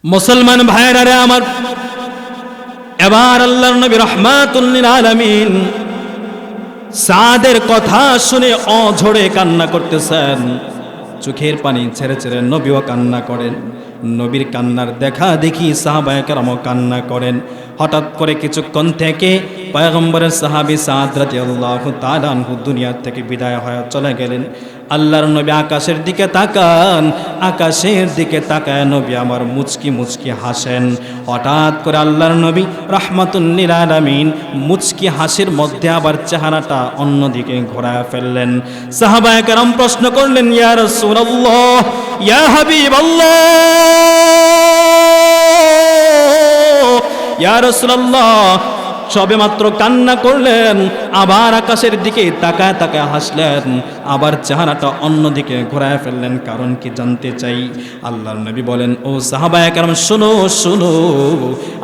মুসলমান ভাইরা রে আমার, এবার আল্লাহর নবী রাহমাতুল লিল আলামিন সাদের কথা শুনে অঝরে কান্না করতেছেন। চোখের পানি ছেড়ে ছেড়ে নবীও কান্না করেন। নবীর কান্নার দেখা দেখি সাহাবায়ে কেরামও কান্না করেন। হঠাৎ করে কিছুক্ষণ থেকে পয়গম্বরের সাহাবী সাদ রাদিয়াল্লাহু তাআলা আনহু দুনিয়া থেকে বিদায় হয়ে চলে গেলেন। আল্লাহর নবী আকাশের দিকে তাকান, আকাশের দিকে তাকায় নবী আমার মুচকি মুচকি হাসেন। হঠাৎ করে আল্লাহর নবী রাহমাতুল লিল আলামিন মুচকি হাসির মধ্যে আবার চেহারাটা অন্যদিকে ঘোরায় ফেললেন। সাহাবায়ে কেরাম প্রশ্ন করলেন, ইয়া রাসূলুল্লাহ, ইয়া হাবিবাল্লাহ, ইয়া রাসূলুল্লাহ, সবে মাত্র কান্না করলেন, আবার আকাশের দিকে তাকায় তাকায় হাসলেন, আবার চেহারাটা অন্যদিকে ঘোরায় ফেললেন, কারণ কি জানতে চাই। আল্লাহর নবী বলেন, ও সাহাবায়ে কেরাম শুনো শুনো,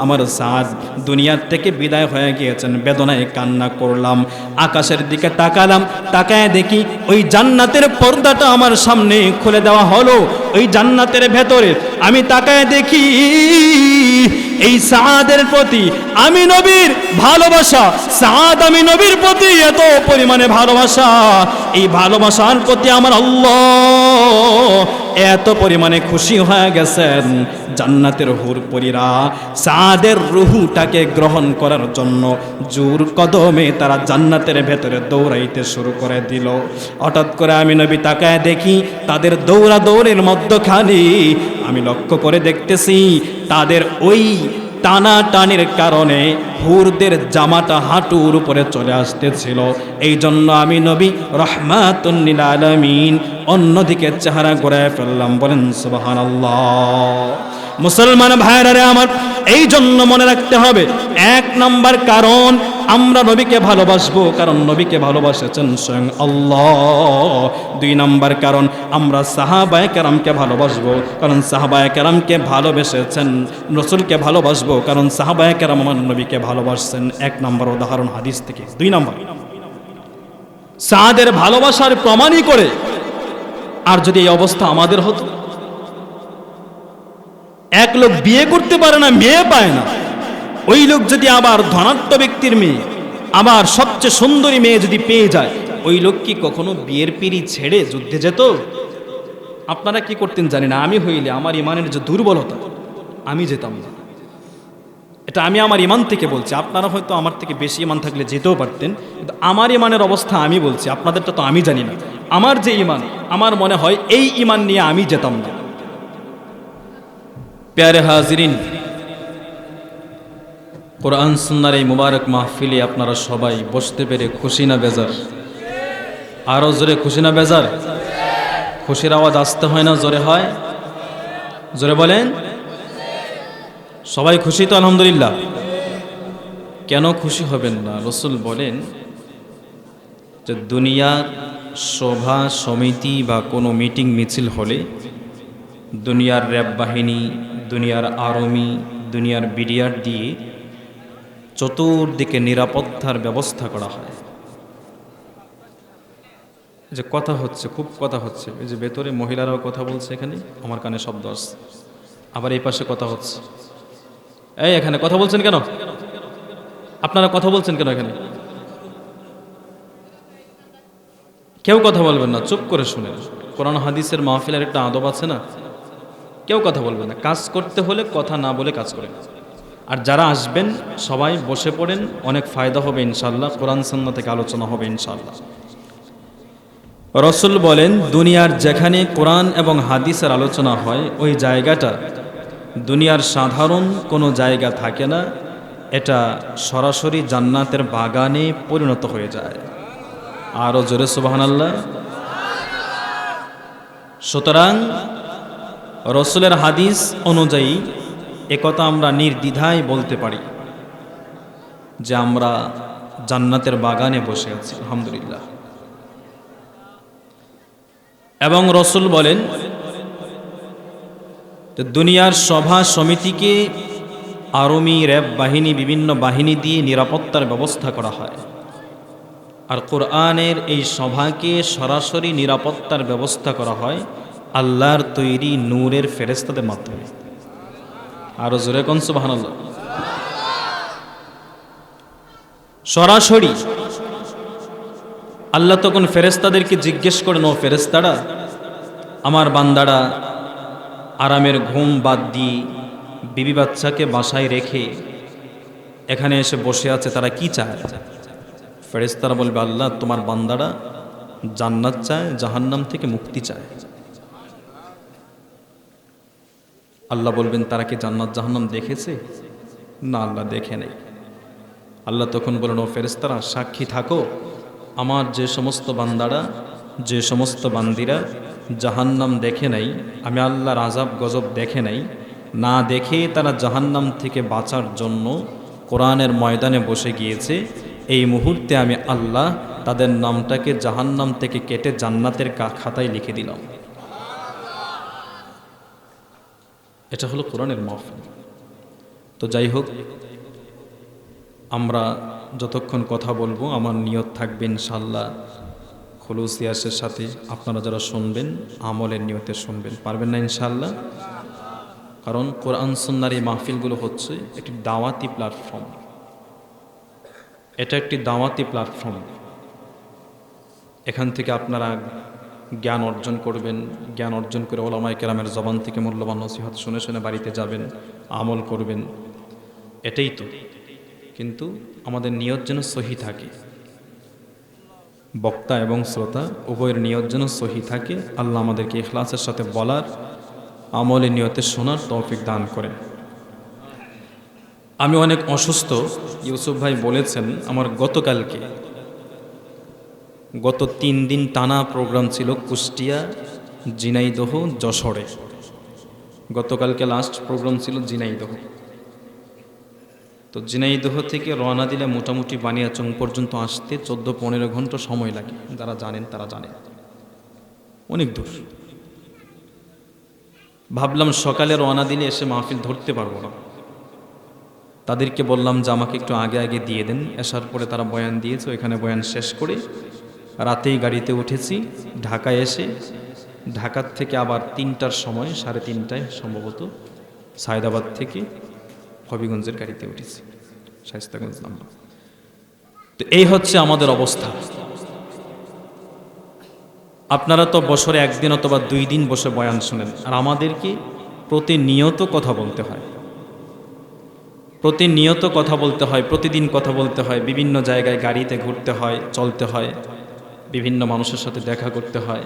আমার সাদ দুনিয়ার থেকে বিদায় হয়ে গিয়েছেন, বেদনায় কান্না করলাম, আকাশের দিকে তাকালাম, তাকায় দেখি ওই জান্নাতের পর্দাটা আমার সামনে খুলে দেওয়া হলো। ওই জান্নাতের ভেতরে আমি তাকায় দেখি এই সাদের প্রতি আমি নবীর ভালোবাসা, সাদ আমি নবীর প্রতি এত পরিমাণে ভালোবাসা, এই ভালোবাসার প্রতি আমার আল্লাহ এত পরিমাণে খুশি হয়ে গেছেন, জান্নাতের হুরপরীরা সাদের রূহটাকে গ্রহণ করার জন্য জোর কদমে তারা জান্নাতের ভেতরে দৌড়াইতে শুরু করে দিল। হঠাৎ করে আমি নবী তাকায় দেখি তাদের দৌড়া দৌড়ের মধ্যখানে আমি লক্ষ্য করে দেখতেছি তাদের ওই টানা টানির কারণে হুরদের জামাটা হাঁটুর উপরে চলে আসতেছিল। এই জন্য আমি নবী রাহমাতুল লিল আলামিন অন্যদিকে চেহারা ঘুরায় ফেললাম। বলেন সুবহানাল্লাহ। মুসলমান ভাইরা রে আমার, এই জন্য মনে রাখতে হবে, এক নাম্বার কারণ আমরা নবীকে ভালোবাসবো কারণ নবীকে ভালোবাসেছেন স্বয়ং আল্লাহ। দুই নাম্বার কারণ আমরা সাহাবায়ে কেরামকে ভালোবাসবো কারণ সাহাবায়ে কেরামকে ভালোবেসেছেন, রাসূলকে ভালোবাসবো কারণ সাহাবায়ে কেরাম আমার নবীকে ভালোবাসছেন। এক নাম্বার উদাহরণ হাদিস থেকে। দুই নাম্বার, সাদের ভালোবাসার প্রমাণই করে আর যদি এই অবস্থা আমাদের হতো, এক লোক বিয়ে করতে পারে না, মেয়ে পায় না, ওই লোক যদি আবার ধনাঢ্য ব্যক্তির মেয়ে, আবার সবচেয়ে সুন্দরী মেয়ে যদি পেয়ে যায়, ওই লোক কি কখনো বিয়ের পিঁড়ি ছেড়ে যুদ্ধে যেত? আপনারা কি করতেন জানি না, আমি হইলে আমার ইমানের যে দুর্বলতা, আমি যেতাম না। এটা আমি আমার ইমান থেকে বলছি। আপনারা হয়তো আমার থেকে বেশি ইমান থাকলে যেতেও পারতেন, কিন্তু আমার ইমানের অবস্থা আমি বলছি, আপনাদেরটা তো আমি জানি না। আমার যে ইমান, আমার মনে হয় এই ইমান নিয়ে আমি যেতাম না। প্যারে হাজিরিন, কোরআন সুন্নাহর এই মুবারক মাহফিলে আপনারা সবাই বসতে পেরে খুশি না বেজার? আরো জোরে খুশি না বেজার? খুশির আওয়াজ আসতে হয় না জোরে হয়? জোরে বলেন। সবাই খুশি তো? আলহামদুলিল্লাহ। কেন খুশি হবেন না? রাসূল বলেন যে দুনিয়ার সভা সমিতি বা কোনো মিটিং মিছিল হলে দুনিয়ার র্যাব বাহিনী, দুনিয়ার আর্মি, দুনিয়ার বিডিআর দিয়ে চতুর্দিকে নিরাপত্তার ব্যবস্থা করা হয়। যে কথা হচ্ছে, খুব কথা হচ্ছে, এই যে ভেতরে মহিলারাও কথা বলছে, এখানে আমার কানে শব্দ আসছে, আবার এই পাশে কথা হচ্ছে। এই এখানে কথা বলছেন কেন? আপনারা কথা বলছেন কেন? এখানে কেউ কথা বলবেন না, চুপ করে শুনেন। কোরআন হাদিসের মাহফিলের একটা আদব আছে না, কেউ কথা বলবেন না। কাজ করতে হলে কথা না বলে কাজ করেন। আর যারা আসবেন সবাই বসে পড়েন, অনেক ফায়দা হবে ইনশাআল্লাহ। কোরআন সুন্নাহ থেকে আলোচনা হবে ইনশাআল্লাহ। রাসূল বলেন দুনিয়ার যেখানে কোরআন এবং হাদিসের আলোচনা হয় ওই জায়গাটা দুনিয়ার সাধারণ কোনো জায়গা থাকে না, এটা সরাসরি জান্নাতের বাগানে পরিণত হয়ে যায়। আরো জোরে সুবহানাল্লাহ। সুতরাং রাসূলের হাদিস অনুযায়ী একথা আমরা নির্দ্বিধায় বলতে পারি যে আমরা জান্নাতের বাগানে বসে আছি, আলহামদুলিল্লাহ। এবং রাসূল বলেন দুনিয়ার সভা সমিতিকে আর্মি, র্যাব বাহিনী, বিভিন্ন বাহিনী দিয়ে নিরাপত্তার ব্যবস্থা করা হয়, আর কোরআনের এই সভাকে সরাসরি নিরাপত্তার ব্যবস্থা করা হয় আল্লাহর তৈরি নূরের ফেরেশতাদের মাধ্যমে। আরো জোরে কোন সুবহানাল্লাহ। সরাসরি আল্লাহ তখন ফেরেশতাদেরকে জিজ্ঞেস করেন, ও ফেরেশতারা, আমার বান্দারা আরামের ঘুম বাদ দিয়ে বিবি বাচ্চাকে বাসায় রেখে এখানে এসে বসে আছে, তারা কি চায়? ফেরেশতারা বলবে, আল্লাহ তোমার বান্দারা জান্নাত চায়, জাহান্নাম থেকে মুক্তি চায়। আল্লাহ বলবেন, তারা কি জান্নাত জাহান্নাম দেখেছে? না, আল্লাহ দেখে নেই। আল্লাহ তখন বলেন, ও ফেরেশতারা সাক্ষী থাকো, আমার যে সমস্ত বান্দারা, যে সমস্ত বান্দিরা জাহান্নাম দেখে নাই, আমি আল্লাহর আযাব গজব দেখে নাই, না দেখে তারা জাহান্নাম থেকে বাঁচার জন্য কোরআনের ময়দানে বসে গিয়েছে, এই মুহূর্তে আমি আল্লাহ তাদের নামটাকে জাহান্নাম থেকে কেটে জান্নাতের খাতায় লিখে দিলাম। এটা হলো কোরআনের মাহফিল। তো যাই হোক, আমরা যতক্ষণ কথা বলবো আমার নিয়ত থাকবে ইনশাআল্লাহ খুলুসিয়াসের সাথে আপনারা যারা শুনবেন আমলের নিয়তে শুনবেন, পারবেন না ইনশাআল্লাহ? কারণ কোরআন সুন্নাহর এই মাহফিলগুলো হচ্ছে একটি দাওয়াতি প্ল্যাটফর্ম। এটা একটি দাওয়াতি প্ল্যাটফর্ম। এখান থেকে আপনারা জ্ঞান অর্জন করবেন, জ্ঞান অর্জন করে ওলামায়ে কেরামের জবান থেকে মূল্যবান নসিহত শুনে শুনে বাড়িতে যাবেন, আমল করবেন, এটাই তো। কিন্তু আমাদের নিয়ত যেন সহি থাকে, বক্তা এবং শ্রোতা উভয়ের নিয়ত যেন সহি থাকে। আল্লাহ আমাদেরকে ইখলাসের সাথে বলার, আমলের নিয়তে শোনার তৌফিক দান করেন। আমি অনেক অসুস্থ, ইউসুফ ভাই বলেছেন, আমার গত 3 দিন টানা প্রোগ্রাম ছিল কুষ্টিয়া, ঝিনাইদহ, যশোরে। গতকালকে লাস্ট প্রোগ্রাম ছিল ঝিনাইদহ। তো ঝিনাইদহ থেকে রওনা দিলে মোটামুটি বানিয়াচং পর্যন্ত আসতে 14-15 ঘন্টা সময় লাগে। যারা জানেন তারা জানেন, অনেক দূর। ভাবলাম সকালে রওনা দিলে এসে মাহফিল ধরতে পারবো না, তাদেরকে বললাম যে আমাকে একটু আগে আগে দিয়ে দেন। আসার পরে তারা বয়ান দিয়েছে, ওইখানে বয়ান শেষ করে রাতেই গাড়িতে উঠেছি। ঢাকায় এসে ঢাকার থেকে আবার 3টার সময়, 3:30টায় সম্ভবত সায়দাবাদ থেকে হবিগঞ্জের গাড়িতে উঠেছি, শায়েস্তাগঞ্জ নামলাম। তো এই হচ্ছে আমাদের অবস্থা। আপনারা তো বছরে 1 দিন অথবা 2 দিন বসে বয়ান শুনেন, আর আমাদেরকে প্রতিনিয়ত কথা বলতে হয়, প্রতিনিয়ত কথা বলতে হয়, প্রতিদিন কথা বলতে হয়, বিভিন্ন জায়গায় গাড়িতে ঘুরতে হয়, চলতে হয়, বিভিন্ন মানুষের সাথে দেখা করতে হয়।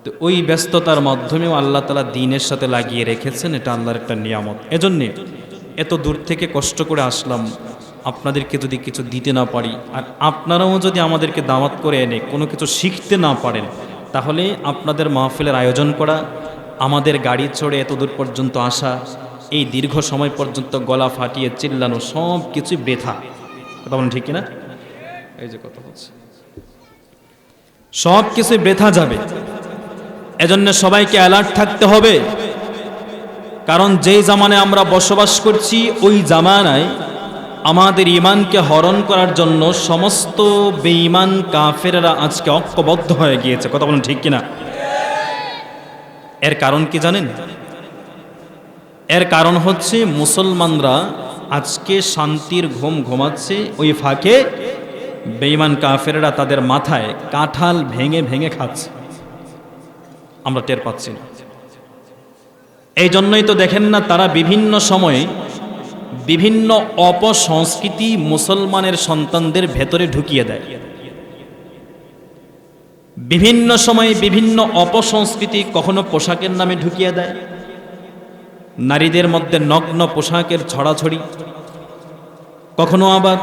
তো ওই ব্যস্ততার মাধ্যমেও আল্লাহ তাআলা দ্বীনের সাথে লাগিয়ে রেখেছেন, এটা আল্লাহর একটা নিয়ামত। এজন্যে এত দূর থেকে কষ্ট করে আসলাম, আপনাদেরকে যদি কিছু দিতে না পারি, আর আপনারাও যদি আমাদেরকে দাওয়াত করে এনে কোনো কিছু শিখতে না পারেন, তাহলে আপনাদের মাহফিলের আয়োজন করা, আমাদের গাড়ি চড়ে এত দূর পর্যন্ত আসা, এই দীর্ঘ সময় পর্যন্ত গলা ফাটিয়ে চিল্লানো, সব কিছুই বৃথা। কথা বলেন ঠিক কিনা? এই যে কথা হচ্ছে, সব কিছুই বৃথা যাবে। এজন্য সবাইকে অ্যালার্ট থাকতে হবে। কারণ যেই জামানায় আমরা বসবাস করছি, ওই জামানায় আমাদের ঈমানকে হরণ করার জন্য সমস্ত বেঈমান কাফেররা আজকে ঐক্যবদ্ধ হয়ে গিয়েছে। কথা বলেন ঠিক কিনা? এর কারণ কি জানেন? এর কারণ হচ্ছে মুসলমানরা আজকে শান্তির ঘুম ঘুমাচ্ছে, ওই ফাঁকে বেঈমান কাফেররা তাদের মাথায় কাঁঠাল ভেঙে ভেঙে খাচ্ছে, আমরা টের পাচ্ছি না। এই জন্যই তো দেখেন না, তারা বিভিন্ন সময়ে বিভিন্ন অপসংস্কৃতি মুসলমানের সন্তানদের ভেতরে ঢুকিয়ে দেয়। বিভিন্ন সময়ে বিভিন্ন অপসংস্কৃতি কখনো পোশাকের নামে ঢুকিয়ে দেয়, নারীদের মধ্যে নগ্ন পোশাকের ছড়াছড়ি, কখনো আবার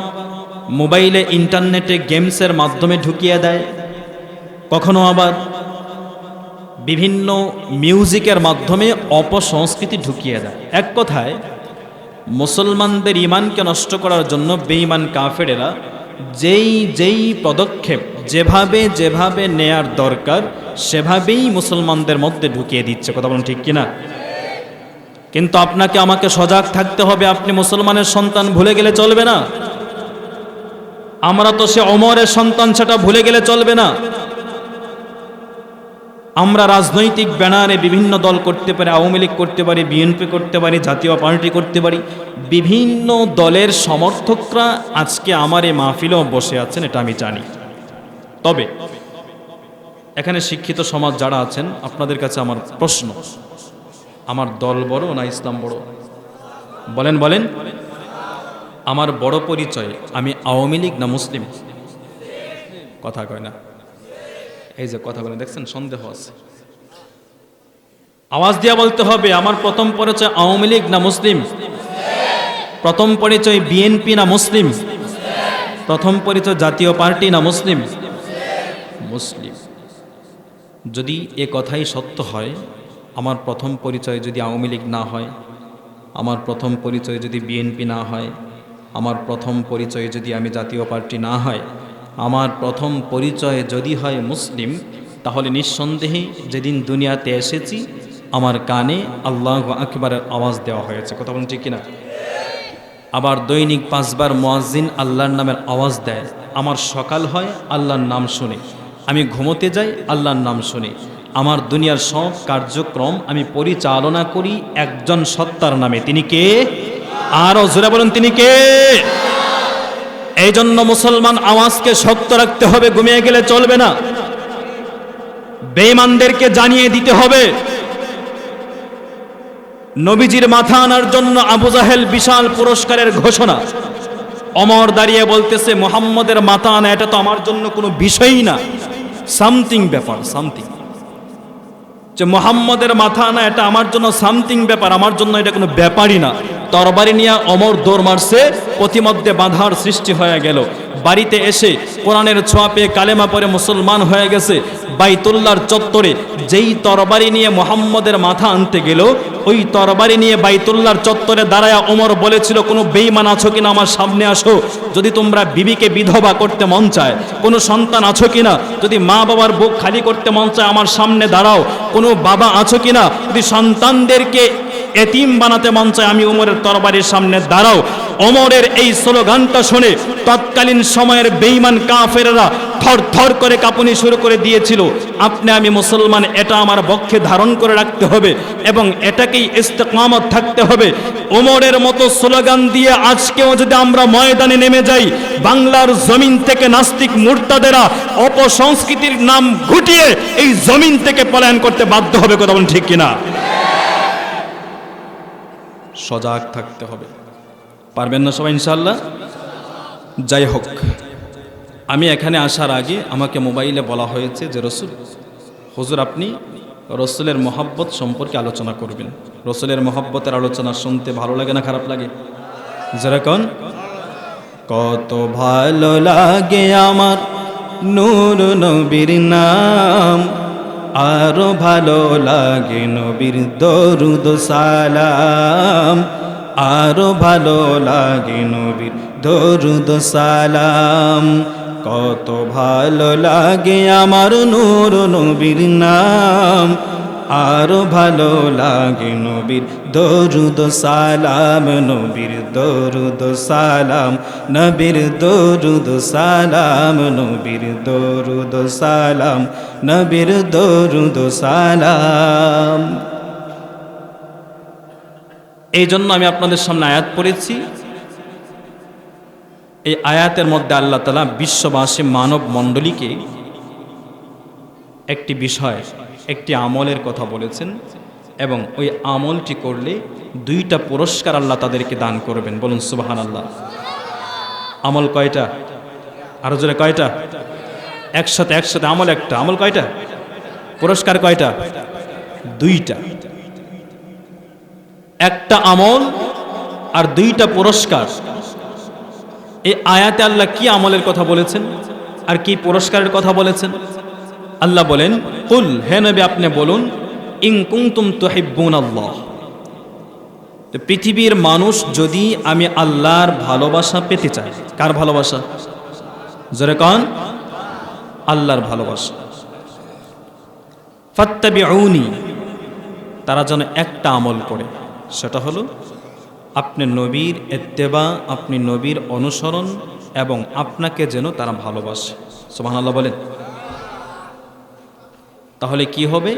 মোবাইলে ইন্টারনেটে গেমসের মাধ্যমে ঢুকিয়ে দেয়, কখনো আবার বিভিন্ন মিউজিকের মাধ্যমে অপসংস্কৃতি ঢুকিয়ে দেয়। এক কথায় মুসলমানদের ঈমানকে নষ্ট করার জন্য বেঈমান কাফেরেরা যেই পদক্ষেপ যেভাবে যেভাবে নেয়ার দরকার সেভাবেই মুসলমানদের মধ্যে ঢুকিয়ে দিচ্ছে। কথা বলুন ঠিক কিনা? কিন্তু আপনাকে আমাকে সজাগ থাকতে হবে। আপনি মুসলমানের সন্তান ভুলে গেলে চলবে না। আমরা তো সে ওমরের সন্তান, সেটা ভুলে গেলে চলবে না। আমরা রাজনৈতিক ব্যানারে বিভিন্ন দল করতে পারি, আওয়ামী লীগ করতে পারি, বিএনপি করতে পারি, জাতীয় পার্টি করতে পারি, বিভিন্ন দলের সমর্থকরা আজকে আমার এই মাহফিলেও বসে আছেন, এটা আমি জানি। তবে এখানে শিক্ষিত সমাজ যারা আছেন, আপনাদের কাছে আমার প্রশ্ন, আমার দল বড় না ইসলাম বড়? বলেন বলেন। আমার বড় পরিচয় আমি আওয়ামী লীগ না মুসলিম? কথা কয় না। এই যে কথা বলে দেখছেন, সন্দেহ আছে। আওয়াজ দিয়া বলতে হবে, আমার প্রথম পরিচয় আওয়ামী লীগ না মুসলিম? প্রথম পরিচয় বিএনপি না মুসলিম? প্রথম পরিচয় জাতীয় পার্টি না মুসলিম? মুসলিম। যদি এ কথাই সত্য হয়, আমার প্রথম পরিচয় যদি আওয়ামী লীগ না হয়, আমার প্রথম পরিচয় যদি বিএনপি না হয়, আমার প্রথম পরিচয় যদি আমি জাতীয় পার্টি না হয়, আমার প্রথম পরিচয় যদি হয় মুসলিম, তাহলে নিঃসন্দেহে যেদিন দুনিয়াতে এসেছি আমার কানে আল্লাহু আকবারের আওয়াজ দেওয়া হয়েছে। কথা বলেন ঠিক কিনা? আবার দৈনিক 5 বার মুয়াজ্জিন আল্লাহর নামের আওয়াজ দেয়। আমার সকাল হয় আল্লাহর নাম শুনে, আমি ঘুমোতে যাই আল্লাহর নাম শুনে, আমার দুনিয়ার সব কার্যক্রম আমি পরিচালনা করি একজন সত্তার নামে। তিনি কে? আরো জোরে বলেন, তিনি কে? এই জন্য মুসলমান আওয়াজকে শক্ত রাখতে হবে, ঘুমিয়ে গেলে চলবে না। বেঈমানদেরকে জানিয়ে দিতে হবে। নবীজির মাথা আনার জন্য আবু জাহেল বিশাল পুরস্কারের ঘোষণা। ওমর দাঁড়িয়ে বলতেছে, মুহাম্মদের মাথা আনা এটা তো আমার জন্য কোনো বিষয়ই না, সামথিং ব্যাপার, সামথিং। যে মুহাম্মদের মাথা আনা এটা আমার জন্য সামথিং ব্যাপার, আমার জন্য এটা কোনো ব্যাপারই না। তরবারি নিয়ে ওমর দৌড় মারছে, পথিমধ্যে বাধার সৃষ্টি হয়ে গেল। বাড়িতে এসে কোরআনের ছোঁয়া পেয়ে কালেমা পড়ে মুসলমান হয়ে গেছে। বাইতুল্লাহর চত্বরে যেই তরবারি নিয়ে মুহাম্মদের মাথা আনতে গেল, ওই তরবারি নিয়ে বাইতুল্লাহর চত্বরে দাঁড়ায়া ওমর বলেছিল, কোনো বেঈমান আছো কিনা আমার সামনে আসো। যদি তোমরা বিবিকে বিধবা করতে মন চায়, কোনো সন্তান আছো কিনা, যদি মা বাবার বুক খালি করতে মন চায় আমার সামনে দাঁড়াও। কোনো বাবা আছো কিনা, যদি সন্তানদেরকে এতিম বানাতে মন চায় আমি ওমরের তরবারির সামনে দাঁড়াও। ওমরের এই স্লোগানটা শুনে তৎকালীন সময়ের বেঈমান কাফেররা থর থর করে কাঁপুনি শুরু করে দিয়েছিল। আপনি আমি মুসলমান, এটা আমার বক্ষে ধারণ করে রাখতে হবে এবং এটাকেই ইস্তেকামত থাকতে হবে। ওমরের মতো স্লোগান দিয়ে আজকেও যদি আমরা ময়দানে নেমে যাই, বাংলার জমিন থেকে নাস্তিক মুরতাদেরা অপসংস্কৃতির নাম ঘুটিয়ে এই জমিন থেকে পলায়ন করতে বাধ্য হবে। কথা বলেন ঠিক কিনা? সজাগ থাকতে হবে। পারবেন না সবাই ইনশাআল্লাহ? যাই হোক, আমি এখানে আসার আগে আমাকে মোবাইলে বলা হয়েছে যে হুজুর আপনি রসুলের মহব্বত সম্পর্কে আলোচনা করবেন। রসুলের মহব্বতের আলোচনা শুনতে ভালো লাগে না খারাপ লাগে? যেরকম কত ভালো লাগে আমার নূর নবীর নাম, আরো ভালো লাগে নবীর দরুদ সালাম, আরো ভালো লাগে নবীর দরুদ সালাম। কত ভালো লাগে আমার নূর নবীর নাম, আরো ভালো লাগে নবীর দরুদ সালাম, নবীর দরুদ সালাম, নবীর দরুদ সালাম, নবীর দরুদ সালাম, নবীর দরুদ সালাম। এই জন্য আমি আপনাদের সামনে আয়াত পড়েছি। এই আয়াতের মধ্যে আল্লাহ তাআলা বিশ্ববাসী মানব মণ্ডলীকে একটি বিষয়, একটি আমলের কথা বলেছেন এবং ওই আমলটি করলে 2টা পুরস্কার আল্লাহ তাদেরকে দান করবেন। বলুন সুবহানাল্লাহ। আমল কয়টা? আরো জোরে কয়টা? একসাথে আমল একটা। আমল কয়টা? পুরস্কার কয়টা? 2টা। একটা আমল আর 2টা পুরস্কার। এই আয়াতে আল্লাহ কি আমলের কথা বলেছেন আর কি পুরস্কারের কথা বলেছেন? আল্লাহ বলেন, কুল, হে নবী আপনি বলুন, ইন কুনতুম তুহিব্বুনাল্লাহ, পৃথিবীর মানুষ যদি আমি আল্লাহর ভালোবাসা পেতে চাই। কার ভালোবাসা? জোরে কোন? আল্লাহর ভালোবাসা। ফাত্তাবিউনি, তারা যেন একটা আমল করে, সেটা হলো আপনি নবীর ইত্তেবা, আপনি নবীর অনুসরণ এবং আপনাকে যেন তারা ভালোবাসে। সুবহানাল্লাহ বলেন। তাহলে কি হবে?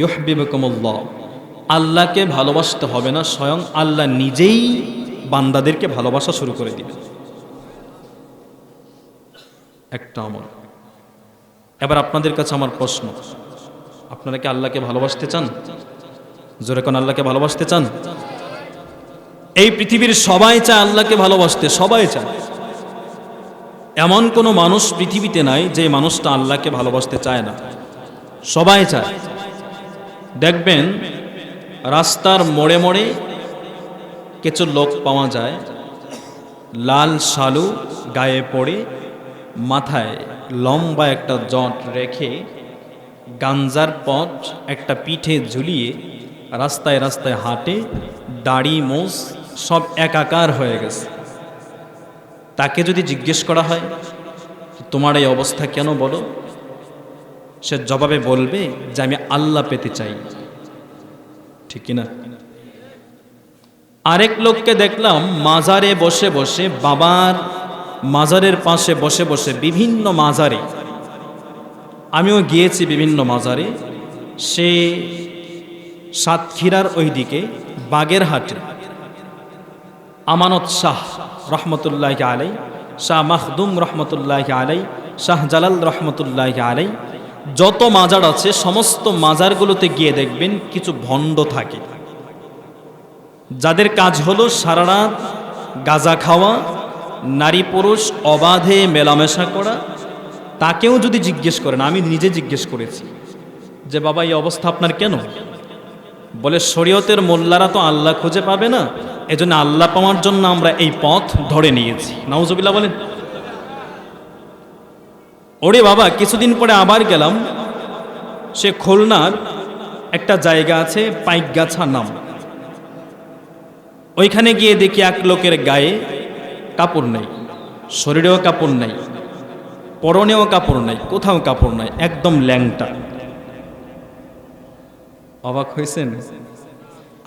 ইউহিব্বুকুমুল্লাহ, আল্লাহকে ভালোবাসতে হবে না, স্বয়ং আল্লাহ নিজেই বান্দাদেরকে ভালোবাসা শুরু করে দিবেন। একটা আমল। এবার আপনাদের কাছে আমার প্রশ্ন, আপনারা কি আল্লাহকে ভালোবাসতে চান? জোরে কোন আল্লাহকে ভালোবাসতে চান? এই পৃথিবীর সবাই চায় আল্লাহকে ভালোবাসতে, সবাই চায়। এমন কোনো মানুষ পৃথিবীতে নাই যে মানুষটা আল্লাহকে ভালোবাসতে চায় না, সবাই চায়। দেখবেন রাস্তার মোড়ে মোড়ে কিছু লোক পাওয়া যায়, লাল শালু গায়ে পড়ে, মাথায় লম্বা একটা জট রেখে, গাঞ্জার পট একটা পিঠে ঝুলিয়ে রাস্তায় রাস্তায় হাঁটে, দাড়ি মোষ সব একাকার হয়ে গেছে। তাকে যদি জিজ্ঞেস করা হয় তোমার এই অবস্থা কেন বলো, সে জবাবে বলবে যে আমি আল্লাহ পেতে চাই। ঠিক কিনা? আরেক লোককে দেখলাম মাজারে বসে বসে, বাবার মাজারের পাশে বসে বসে, বিভিন্ন মাজারে, আমিও গিয়েছি বিভিন্ন মাজারে, সে সাতক্ষীরার ওইদিকে বাগেরহাটে আমানত শাহ রহমতুল্লাহ আলাই, শাহ মাখদুম রহমতুল্লাহ আলাই, শাহ জালাল রহমতুল্লাহ আলাই, যত মাজার আছে সমস্ত মাজারগুলোতে গিয়ে দেখবেন কিছু ভণ্ড থাকে, যাদের কাজ হলো সারা রাত গাঁজা খাওয়া, নারী পুরুষ অবাধে মেলামেশা করা। তাকেও যদি জিজ্ঞেস করেন, আমি নিজে জিজ্ঞেস করেছি যে বাবা এই অবস্থা আপনার কেন, বলে শরীয়তের মোল্লারা তো আল্লাহ খুঁজে পাবে না, এজন্য আল্লাহ পাওয়ার জন্য আমরা এই পথ ধরে নিয়েছি। নাউজুবিল্লাহ বলেন। ওরে বাবা, কিছুদিন পরে আবার গেলাম, সে খুলনার একটা জায়গা আছে পাইকগাছা নাম, ওইখানে গিয়ে দেখি এক লোকের গায়ে কাপড় নেই, শরীরেও কাপড় নাই, পরনেও কাপড় নাই, কোথাও কাপড় নাই, একদম ল্যাংটা। অবাক হয়েছেন?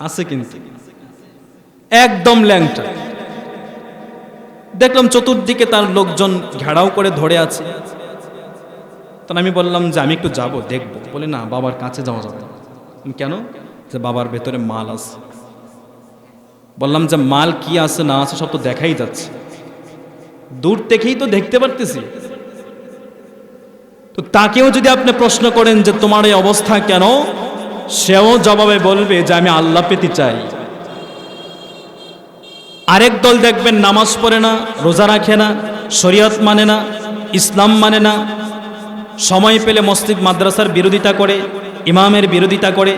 আছে কিন্তু একদম ল্যাংটা। দেখলাম চতুর্দিকে তার লোকজন ঘেরাও করে ধরে আছে। তখন আমি বললাম যে আমি একটু যাব, দেখবো। বলে না, বাবার কাছে যাওয়া যাবে না। কেন? যে বাবার ভেতরে মাল আছে। বললাম যে মাল কি আছে না আছে সব তো দেখাই যাচ্ছে, দূর থেকেই তো দেখতে পারতেছি। তো তাকেও যদি আপনি প্রশ্ন করেন যে তোমার এই অবস্থা কেন, সেও জবাবে বলবে যে আমি আল্লাহ পেতে চাই। আরেক দল দেখবেন নামাজ পড়ে না, রোজা রাখে না, শরীয়ত মানে না, ইসলাম মানে না, সময় পেলে মসজিদ মাদ্রাসার বিরোধিতা করে, ইমামের বিরোধিতা করে,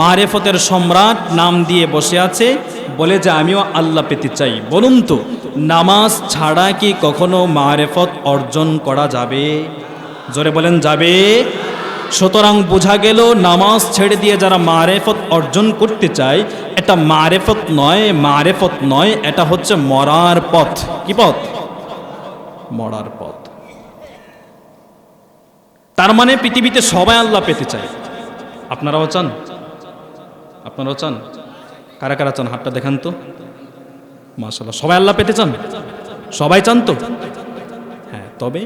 মারেফতের সম্রাট নাম দিয়ে বসে আছে, বলে যে আমিও আল্লাহ পেতে চাই। বলুন তো, নামাজ ছাড়া কি কখনো মারেফত অর্জন করা যাবে? জোরে বলেন, যাবে? সুতরাং বোঝা গেল নামাজ ছেড়ে দিয়ে যারা মারেফত অর্জন করতে চায়, এটা মারেফত নয়, মারেফত নয়, এটা হচ্ছে মরার পথ। কি পথ? মরার পথ। তার মানে পৃথিবীতে সবাই আল্লাহ পেতে চায়। আপনারাও চান? আপনারাও চান? কারা কারা চান হাতটা দেখান তো। মাশাআল্লাহ, সবাই আল্লাহ পেতে চান? সবাই চান তো? হ্যাঁ, তবে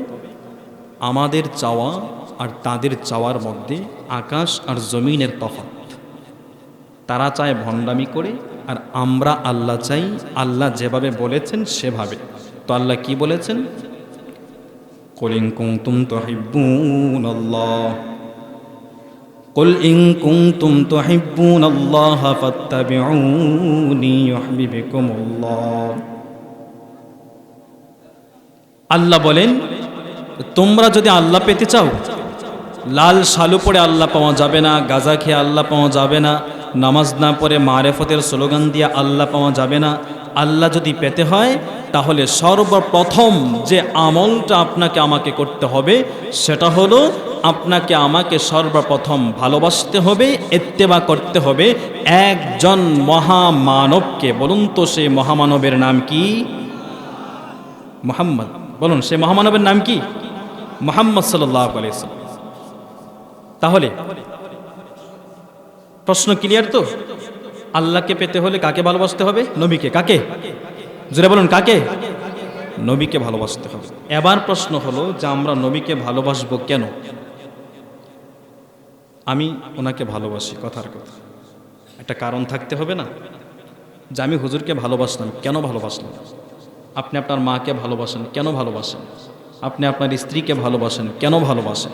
আমাদের চাওয়া আর তাদের চাওয়ার মধ্যে আকাশ আর জমিনের তফাৎ। তারা চায় ভণ্ডামি করে, আর আমরা আল্লাহ চাই আল্লাহ যেভাবে বলেছেন সেভাবে। তো আল্লাহ কি বলেছেন? কুল ইন কুনতুম তুহিব্বুনাল্লাহ, কুল ইন কুনতুম তুহিব্বুনাল্লাহ ফাত্তাবিউনি ইউহিব্বুকুমুল্লাহ। আল্লাহ বলেন, তোমরা যদি আল্লাহ পেতে চাও, লাল শালু পরে আল্লাহ পাওয়া যাবে না, গাঁজা খেয়ে আল্লাহ পাওয়া যাবে না, নামাজ না পড়ে মারেফতের স্লোগান দিয়ে আল্লাহ পাওয়া যাবে না। আল্লাহ যদি পেতে হয়, তাহলে সর্বপ্রথম যে আমলটা আপনাকে আমাকে করতে হবে, সেটা হলো আপনাকে আমাকে সর্বপ্রথম ভালোবাসতে হবে, ইত্তেবা করতে হবে একজন মহামানবকে। বলুন তো, সেই মহামানবের নাম কি? মুহাম্মদ। বলুন, সেই মহামানবের নাম কি? মুহাম্মদ সাল্লাল্লাহু আলাইহি ওয়াসাল্লাম। তাহলে প্রশ্ন ক্লিয়ার তো? আল্লাহকে পেতে হলে কাকে ভালোবাসতে হবে? নবীকে। কাকে? জোরে বলুন, কাকে? নবীকে ভালোবাসতে হবে। এবার প্রশ্ন হলো যে আমরা নবীকে ভালোবাসবো কেন? আমি ওনাকে ভালোবাসি, কথার কথা, একটা কারণ থাকতে হবে না যে আমি হুজুরকে ভালোবাসলাম, কেন ভালোবাসলাম? আপনি আপনার মাকে ভালোবাসেন, কেন ভালোবাসেন? আপনি আপনার স্ত্রীকে ভালোবাসেন, কেন ভালোবাসেন?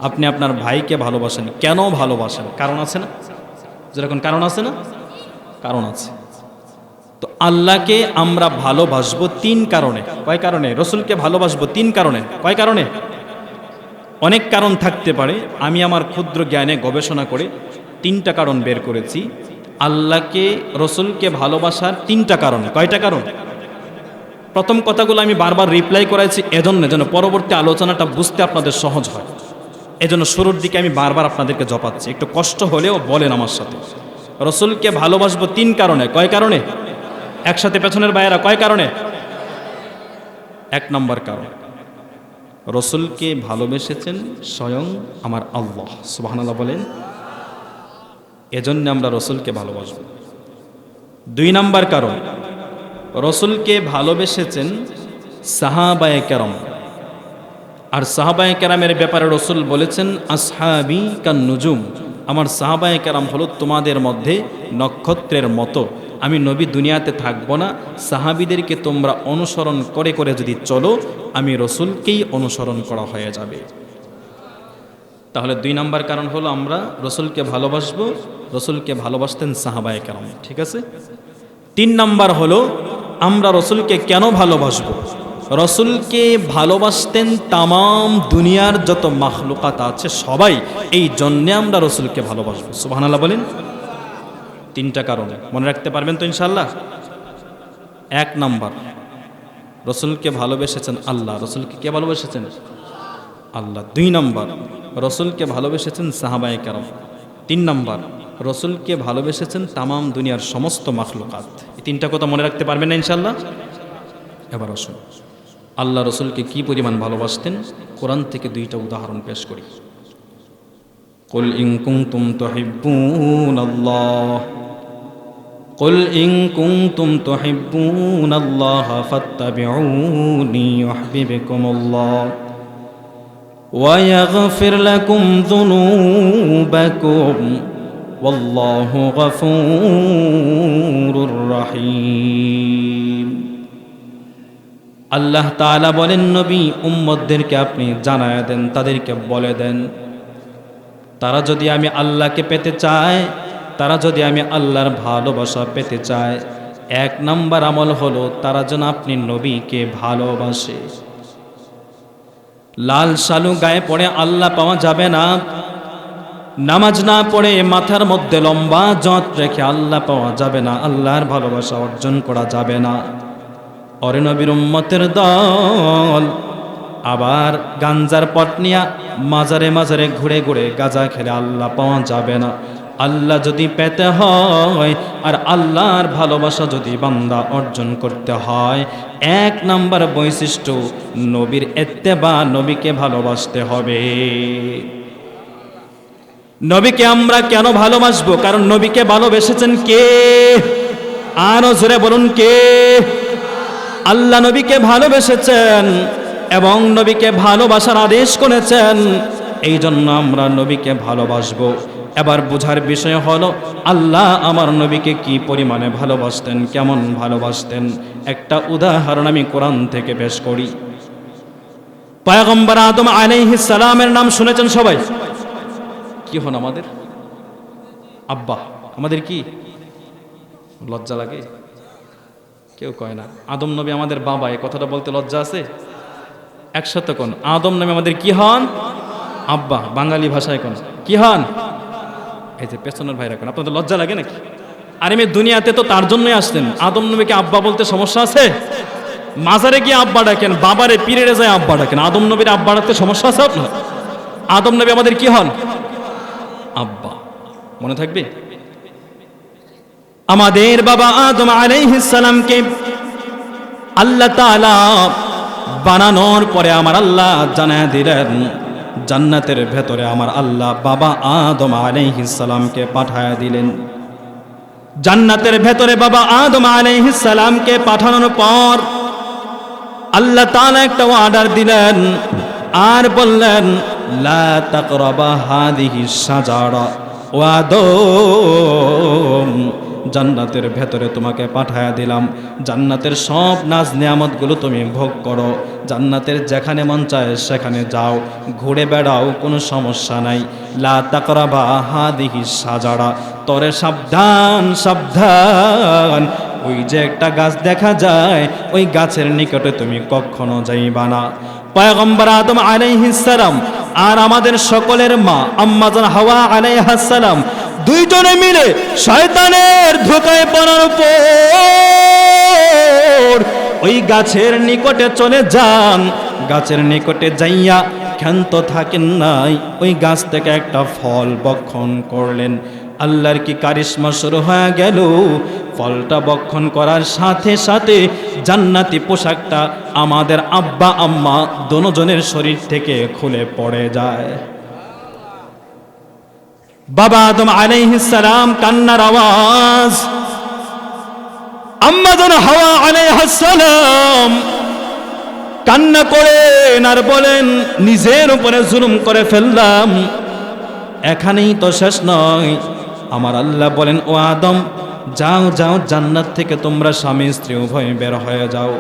আপনি আপনার ভাইকে ভালোবাসেন, কেন ভালোবাসেন? কারণ আছে না? যেরকম কারণ আছে না? কারণ আছে। তো আল্লাহকে আমরা ভালোবাসবো তিন কারণে। কয় কারণে? রসুলকে ভালোবাসবো তিন কারণে। কয় কারণে? অনেক কারণ থাকতে পারে, আমি আমার ক্ষুদ্র জ্ঞানে গবেষণা করে তিনটা কারণ বের করেছি আল্লাহকে রসুলকে ভালোবাসার তিনটা কারণে। কয়টা কারণ? প্রথম কথাগুলো আমি বারবার রিপ্লাই করাইছি এজন্য যেন পরবর্তী আলোচনাটা বুঝতে আপনাদের সহজ হয়। এজন্য শুরুর দিকে আমি বারবার আপনাদেরকে জপাচ্ছি, একটু কষ্ট হলেও বলেন আমার সাথে। রসুলকে ভালোবাসবো তিন কারণে। কয় কারণে? একসাথে পেছনের ভাইয়েরা, কয় কারণে? এক নম্বর কারণ, রসুলকে ভালোবেসেছেন স্বয়ং আমার আল্লাহ, সুবহানাল্লাহ বলেন। এজন্য আমরা রসুলকে ভালোবাসব। দুই নম্বর কারণ, রসুলকে ভালোবেসেছেন সাহাবায়ে কেরাম। আর সাহাবায়ে কেরামের ব্যাপারে রসুল বলেছেন আসহাবি কান নুজুম, আমার সাহাবায়ে কেরাম হলো তোমাদের মধ্যে নক্ষত্রের মতো। আমি নবী দুনিয়াতে থাকবো না, সাহাবিদেরকে তোমরা অনুসরণ করে করে যদি চলো, আমি রসুলকেই অনুসরণ করা হয়ে যাবে। তাহলে দুই নম্বর কারণ হলো আমরা রসুলকে ভালোবাসবো, রসুলকে ভালোবাসতেন সাহাবায়ে কেরাম, ঠিক আছে। তিন নম্বর হলো আমরা রসুলকে কেন ভালোবাসবো? রসুলকে ভালোবাসতেন তামাম দুনিয়ার যত মাখলুকাত আছে সবাই, এই জন্যে আমরা রসুলকে ভালোবাসবো, সুবহানাল্লাহ বলেন। তিনটা কারণে মনে রাখতে পারবেন তো ইনশাআল্লাহ? এক নাম্বার, রসুলকে ভালোবেসেছেন আল্লাহ। রসুলকে কে ভালোবেসেছেন? আল্লাহ। দুই নাম্বার, রসুলকে ভালোবেসেছেন সাহাবায়ে কেরাম। তিন নাম্বার, রসুলকে ভালোবেসেছেন তামাম দুনিয়ার সমস্ত মাখলুকাত। এই তিনটা কথা মনে রাখতে পারবেন না ইনশাআল্লাহ? এবার আসুন আল্লাহ রসুলকে কি পরিমাণ ভালোবাসতেন কোরআন থেকে দুইটা উদাহরণ পেশ করি। কুল ইন কুনতুম তুহিব্বুনাল্লাহ, কুল ইন কুনতুম তুহিব্বুনাল্লাহ ফাত্তাবিউনি ইউহিব্বুকুমুল্লাহ ওয়া ইয়াগফির লাকুম যুনুবাকুম ওয়াল্লাহু গফুরুর রহিম। আল্লাহ তাআলা বলেন, নবী উম্মতদেরকে আপনি জানায়া দেন, তাদেরকে বলে দেন, তারা যদি আমি আল্লাহকে পেতে চায়, তারা যদি আমি আল্লাহর ভালোবাসা পেতে চায়, এক নাম্বার আমল হলো তারা যেন আপনি নবীকে ভালোবাসে। লাল শালু গায়ে পড়ে আল্লাহ পাওয়া যাবে না, নামাজ না পড়ে মাথার মধ্যে লম্বা জট রেখে আল্লাহ পাওয়া যাবে না, আল্লাহর ভালোবাসা অর্জন করা যাবে না। অরে নবীর উম্মতের দল আবার গাঞ্জার পট নিয়া মাজারে মাজারে ঘুরে ঘুরে গাঁজা খেলে আল্লাহ পাওয়া যাবে না। আল্লাহ যদি পেতে হয় আর আল্লাহর ভালোবাসা যদি বান্দা অর্জন করতে হয়, এক নাম্বার বৈশিষ্ট্য নবীর ইত্তেবা, নবীকে ভালোবাসতে হবে। নবীকে আমরা কেন ভালোবাসবো? কারণ নবীকে ভালোবেসেছেন কে? আরো জোরে বলুন, কে? আল্লাহ নবীকে ভালোবেসেছেন এবং নবীকে ভালোবাসার আদেশ করেছেন, এই জন্য আমরা নবীকে ভালোবাসবো। এবার বোঝার বিষয় হলো আল্লাহ আমার নবীকে কি পরিমাণে ভালোবাসতেন, কেমন ভালোবাসতেন। একটা উদাহরণ আমি কোরআন থেকে পেশ করি। পয়গম্বর আদম আলাইহিস সালামের নাম শুনেছেন সবাই? কি হন আমাদের আব্বা? আমাদের কি লজ্জা লাগে? কেউ কয় না আদম নবী আমাদের বাবা, এই কথাটা বলতে লজ্জা আছে? একসাথে কোন আদম নবী আমাদের কি হন? আব্বা। বাঙালি ভাষায় কোন কি হন? এই যে পেছনের ভাইরা কোন, আপনাদের লজ্জা লাগে নাকি? আরে মেয়ে দুনিয়াতে তো তার জন্যই আসতেন, আদম নবীকে আব্বা বলতে সমস্যা আছে? মাজারে গিয়ে আব্বা ডাকেন, বাবারে পীরেরে যায় আব্বা ডাকেন, আদম নবীর আব্বা ডাকতে সমস্যা আছে আপনার? আদম নবী আমাদের কি হন? আব্বা। মনে থাকবে? আমাদের বাবা আদম আলাইহিস সালামকে আল্লাহ তাআলা বানানোর পরে আমার আল্লাহ জানায় দিলেন, জান্নাতের ভেতরে আমার আল্লাহ বাবা আদম আলাইহিস সালামকে পাঠায় দিলেন। জান্নাতের ভেতরে বাবা আদম আলাইহিস সালামকে পাঠানোর পর আল্লাহ তাআলা একটা অর্ডার দিলেন, আর বললেন লা তাকরাবা হাদিহি শাজারা ও আদম, জান্নাতের ভেতরে তোমাকে পাঠায়া দিলাম, জান্নাতের সব নাজ নিয়ামতগুলো তুমি ভোগ করো, জান্নাতের যেখানে মন চায় সেখানে যাও, ঘুরে বেড়াও, কোনো সমস্যা নাই। লা তাকরাবা হাদিহি শাজারা, তরে সাবধান সাবধান, ওই যে একটা গাছ দেখা যায় ওই গাছের নিকটে তুমি কখনো যাইবা না। পয়গম্বর আদম আলাইহিস সালাম আর আমাদের সকলের মা আম্মা জান হাওয়া আলাইহাস সালাম দুইজনে মিলে শয়তানের ধোঁকায় পড়ার পর ওই গাছের নিকটে চলে যান। গাছের নিকটে যাইয়া ক্ষান্ত থাকেন নাই, ওই গাছ থেকে একটা ফল ভক্ষণ করলেন। আল্লাহর কি কারিশমা শুরু হয়ে গেল। ফলটা ভক্ষণ করার সাথে সাথে জান্নাতি পোশাকটা আমাদের আব্বা আম্মা দুজনের শরীর থেকে খুলে পড়ে যায়। বাবা আদম আলাইহিস সালাম কান্নার আওয়াজ, আম্মা জান হাওয়া আলাইহাস সালাম কান্না করেন আর বলেন নিজের উপরে জুলুম করে ফেললাম, এখানেই তো শেষ নয়। আমার আল্লাহ বলেন ও আদম যাও যাও, জান্নাত থেকে তোমরা স্বামী স্ত্রী উভয় বের হয়ে যাও।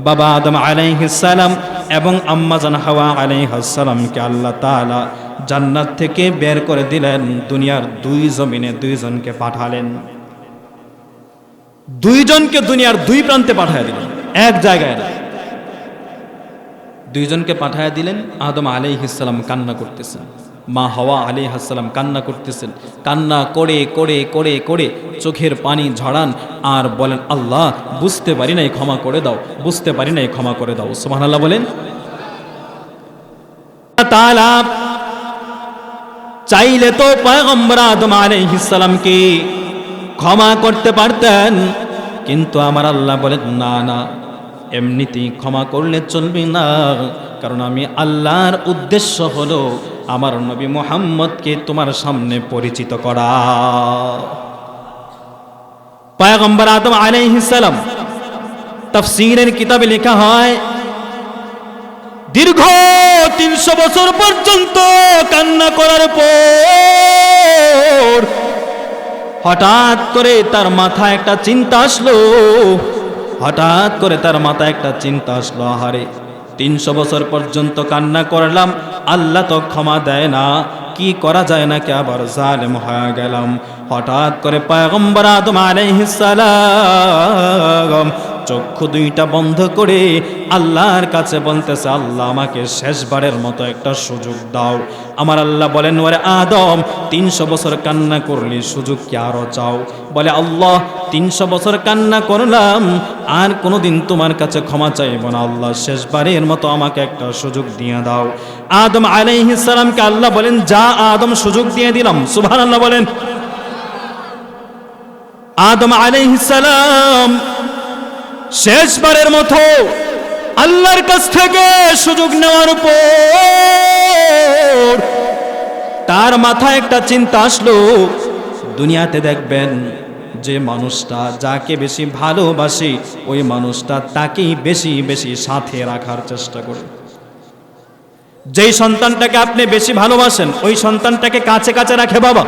বাবা আদম আলাইহিস সালাম এবং আম্মা জান হাওয়া আলাইহাস সালামকে আল্লাহ তাআলা জান্নাত থেকে বের করে দিলেন। দুনিয়ার দুই জমিনে দুইজনকে পাঠালেন, দুইজনকে দুনিয়ার দুই প্রান্তে পাঠিয়ে দিলেন, এক জায়গায় না। দুইজনকে পাঠিয়ে দিলেন। আদম আলাইহিস সালাম কান্না করতেছেন, মা হাওয়া আলাইহিস সালাম কান্না করতেছেন। কান্না করে করে করে করে চোখের পানি ঝরান আর বলেন আল্লাহ বুঝতে পারি নাই, ক্ষমা করে দাও, বুঝতে পারি নাই, ক্ষমা করে দাও। সুবহানাল্লাহ বলেন। তাআলা চাইলে তো পয়গম্বর আদম আলাইহিস সালামকে ক্ষমা করতে পারতেন, কিন্তু আমার আল্লাহ বলেন না না, এমনিতেই ক্ষমা করলে চলবে না, কারণ আমি আল্লাহর উদ্দেশ্য হলো আমার নবী মুহাম্মদকে তোমার সামনে পরিচিত করা। পয়গম্বর আদম আলাইহিস সালাম তাফসীরের কিতাবে লেখা হয় দীর্ঘ 300 বছর পর্যন্ত কান্না করার পর হঠাৎ করে তার মাথায় একটা চিন্তা আসলো। হঠাৎ করে তার মাথায় একটা চিন্তা আসলো, আহারে 300 বছর পর্যন্ত কান্না করলাম, আল্লাহ তো ক্ষমা দেয় না, কি করা যায় নাকি আবার জালেম হয়ে গেলাম। হঠাৎ করে পয়গম্বর আদম আলাইহিস সালাম চক্ষু দুইটা বন্ধ করে আল্লাহর কাছে বলতেছে আল্লাহ আমাকে শেষবারের মতো একটা সুযোগ দাও। আমার আল্লাহ বলেন ওরে আদম 300 বছর কান্না করলি, সুযোগ কি আরো চাও? বলে আল্লাহ 300 বছর কান্না করলাম, আর কোনোদিন তোমার কাছে ক্ষমা চাইব না, আল্লাহ শেষবারের মতো আমাকে একটা সুযোগ দিয়ে দাও। আদম আলাইহিস সালামকে আল্লাহ বলেন যা আদম সুযোগ দিয়ে দিলাম। সুবহানাল্লাহ বলেন। আদম আলাইহিস সালাম শেষবারের মতো আল্লাহর কাছ থেকে সুযোগ নেওয়ার পর তার মাথায় একটা চিন্তা আসলো, দুনিয়াতে দেখবেন যে মানুষটা যাকে বেশি ভালোবাসে ওই মানুষটা তাকেই বেশি বেশি সাথে রাখার চেষ্টা করে। যেই সন্তানটাকে আপনি বেশি ভালোবাসেন ওই সন্তানটাকে কাছে কাছে রাখে বাবা।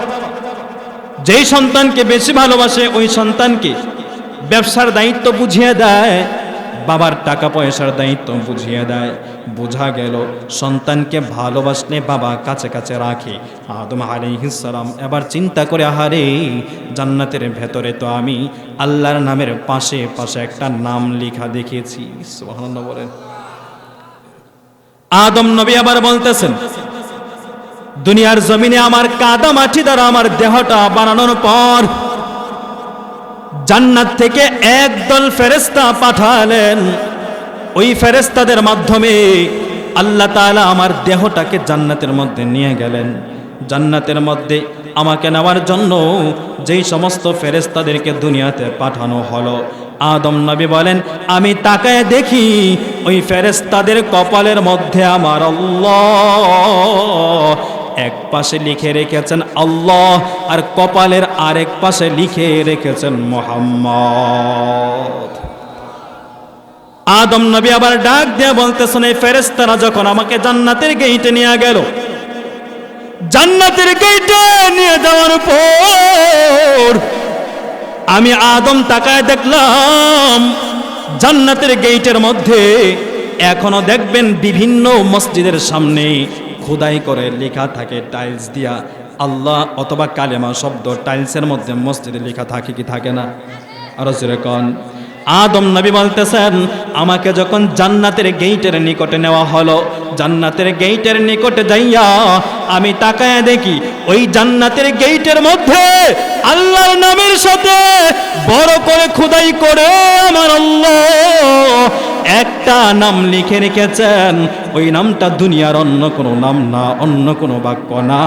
যেই সন্তানকে বেশি ভালোবাসে ওই সন্তানকে ব্যবসার দায়িত্ব বুঝিয়ে দেয়, বাবার টাকা পয়সার দায়িত্ব বুঝিয়ে দেয়। বোঝা গেল সন্তানকে ভালোবাসলে বাবা কাছে কাছে রাখে। আদম আলাইহিস সালাম এবার চিন্তা করে আহারে জান্নাতের ভেতরে তো আমি আল্লাহর নামের পাশে পাশে একটা নাম লেখা দেখেছি। সুবহানাল্লাহ বলেন। আদম নবী আবার বলতেছেন দুনিয়ার জমিনে আমার কাদা মাটি দ্বারা আমার দেহটা বানানোর পর জান্নাত থেকে একদল ফেরেশতা পাঠালেন। ওই ফেরেশতাদের মাধ্যমে আল্লাহ তাআলা আমার দেহটাকে জান্নাতের মধ্যে নিয়ে গেলেন। জান্নাতের মধ্যে আমাকে নেওয়ার জন্য যেই সমস্ত ফেরেশতাদেরকে দুনিয়াতে পাঠানো হলো, আদম নবী বলেন আমি তাকায় দেখি ওই ফেরেশতাদের কপালের মধ্যে আমার আল্লাহ এক পাশে লিখে রেখেছেন আল্লাহ, আর কপালের আরেক পাশে লিখে রেখেছেন মুহাম্মদ। আদম নবী আবার ডাক দিয়ে বলতেছেন, এই ফেরেশতারা যখন আমাকে জান্নাতের গেইটে নিয়ে গেল, জান্নাতের গেইটে নিয়ে যাওয়ার পর আমি আদম তাকায় দেখলাম জান্নাতের গেইটের মধ্যে এখনো দেখবেন বিভিন্ন মসজিদের সামনে খোদাই করে লেখা থাকে টাইলস দিয়া আল্লাহ অথবা কালেমা শব্দ টাইলসের মধ্যে মসজিদে লেখা থাকে কি থাকে না? আরো যেরকম আদম নবী বলতেছেন, আমাকে যখন জান্নাতের গেইটের নিকটে নেওয়া হলো, জান্নাতের গেইটের নিকটে যাইয়া আমি তাকায় দেখি ওই জান্নাতের গেইটের মধ্যে আল্লাহর নামের সাথে বড় করে খোদাই করে আমার আল্লাহ একটা নাম লিখে রেখেছেন। ওই নামটা দুনিয়ার অন্য কোনো নাম না, অন্য কোনো বাক্য না।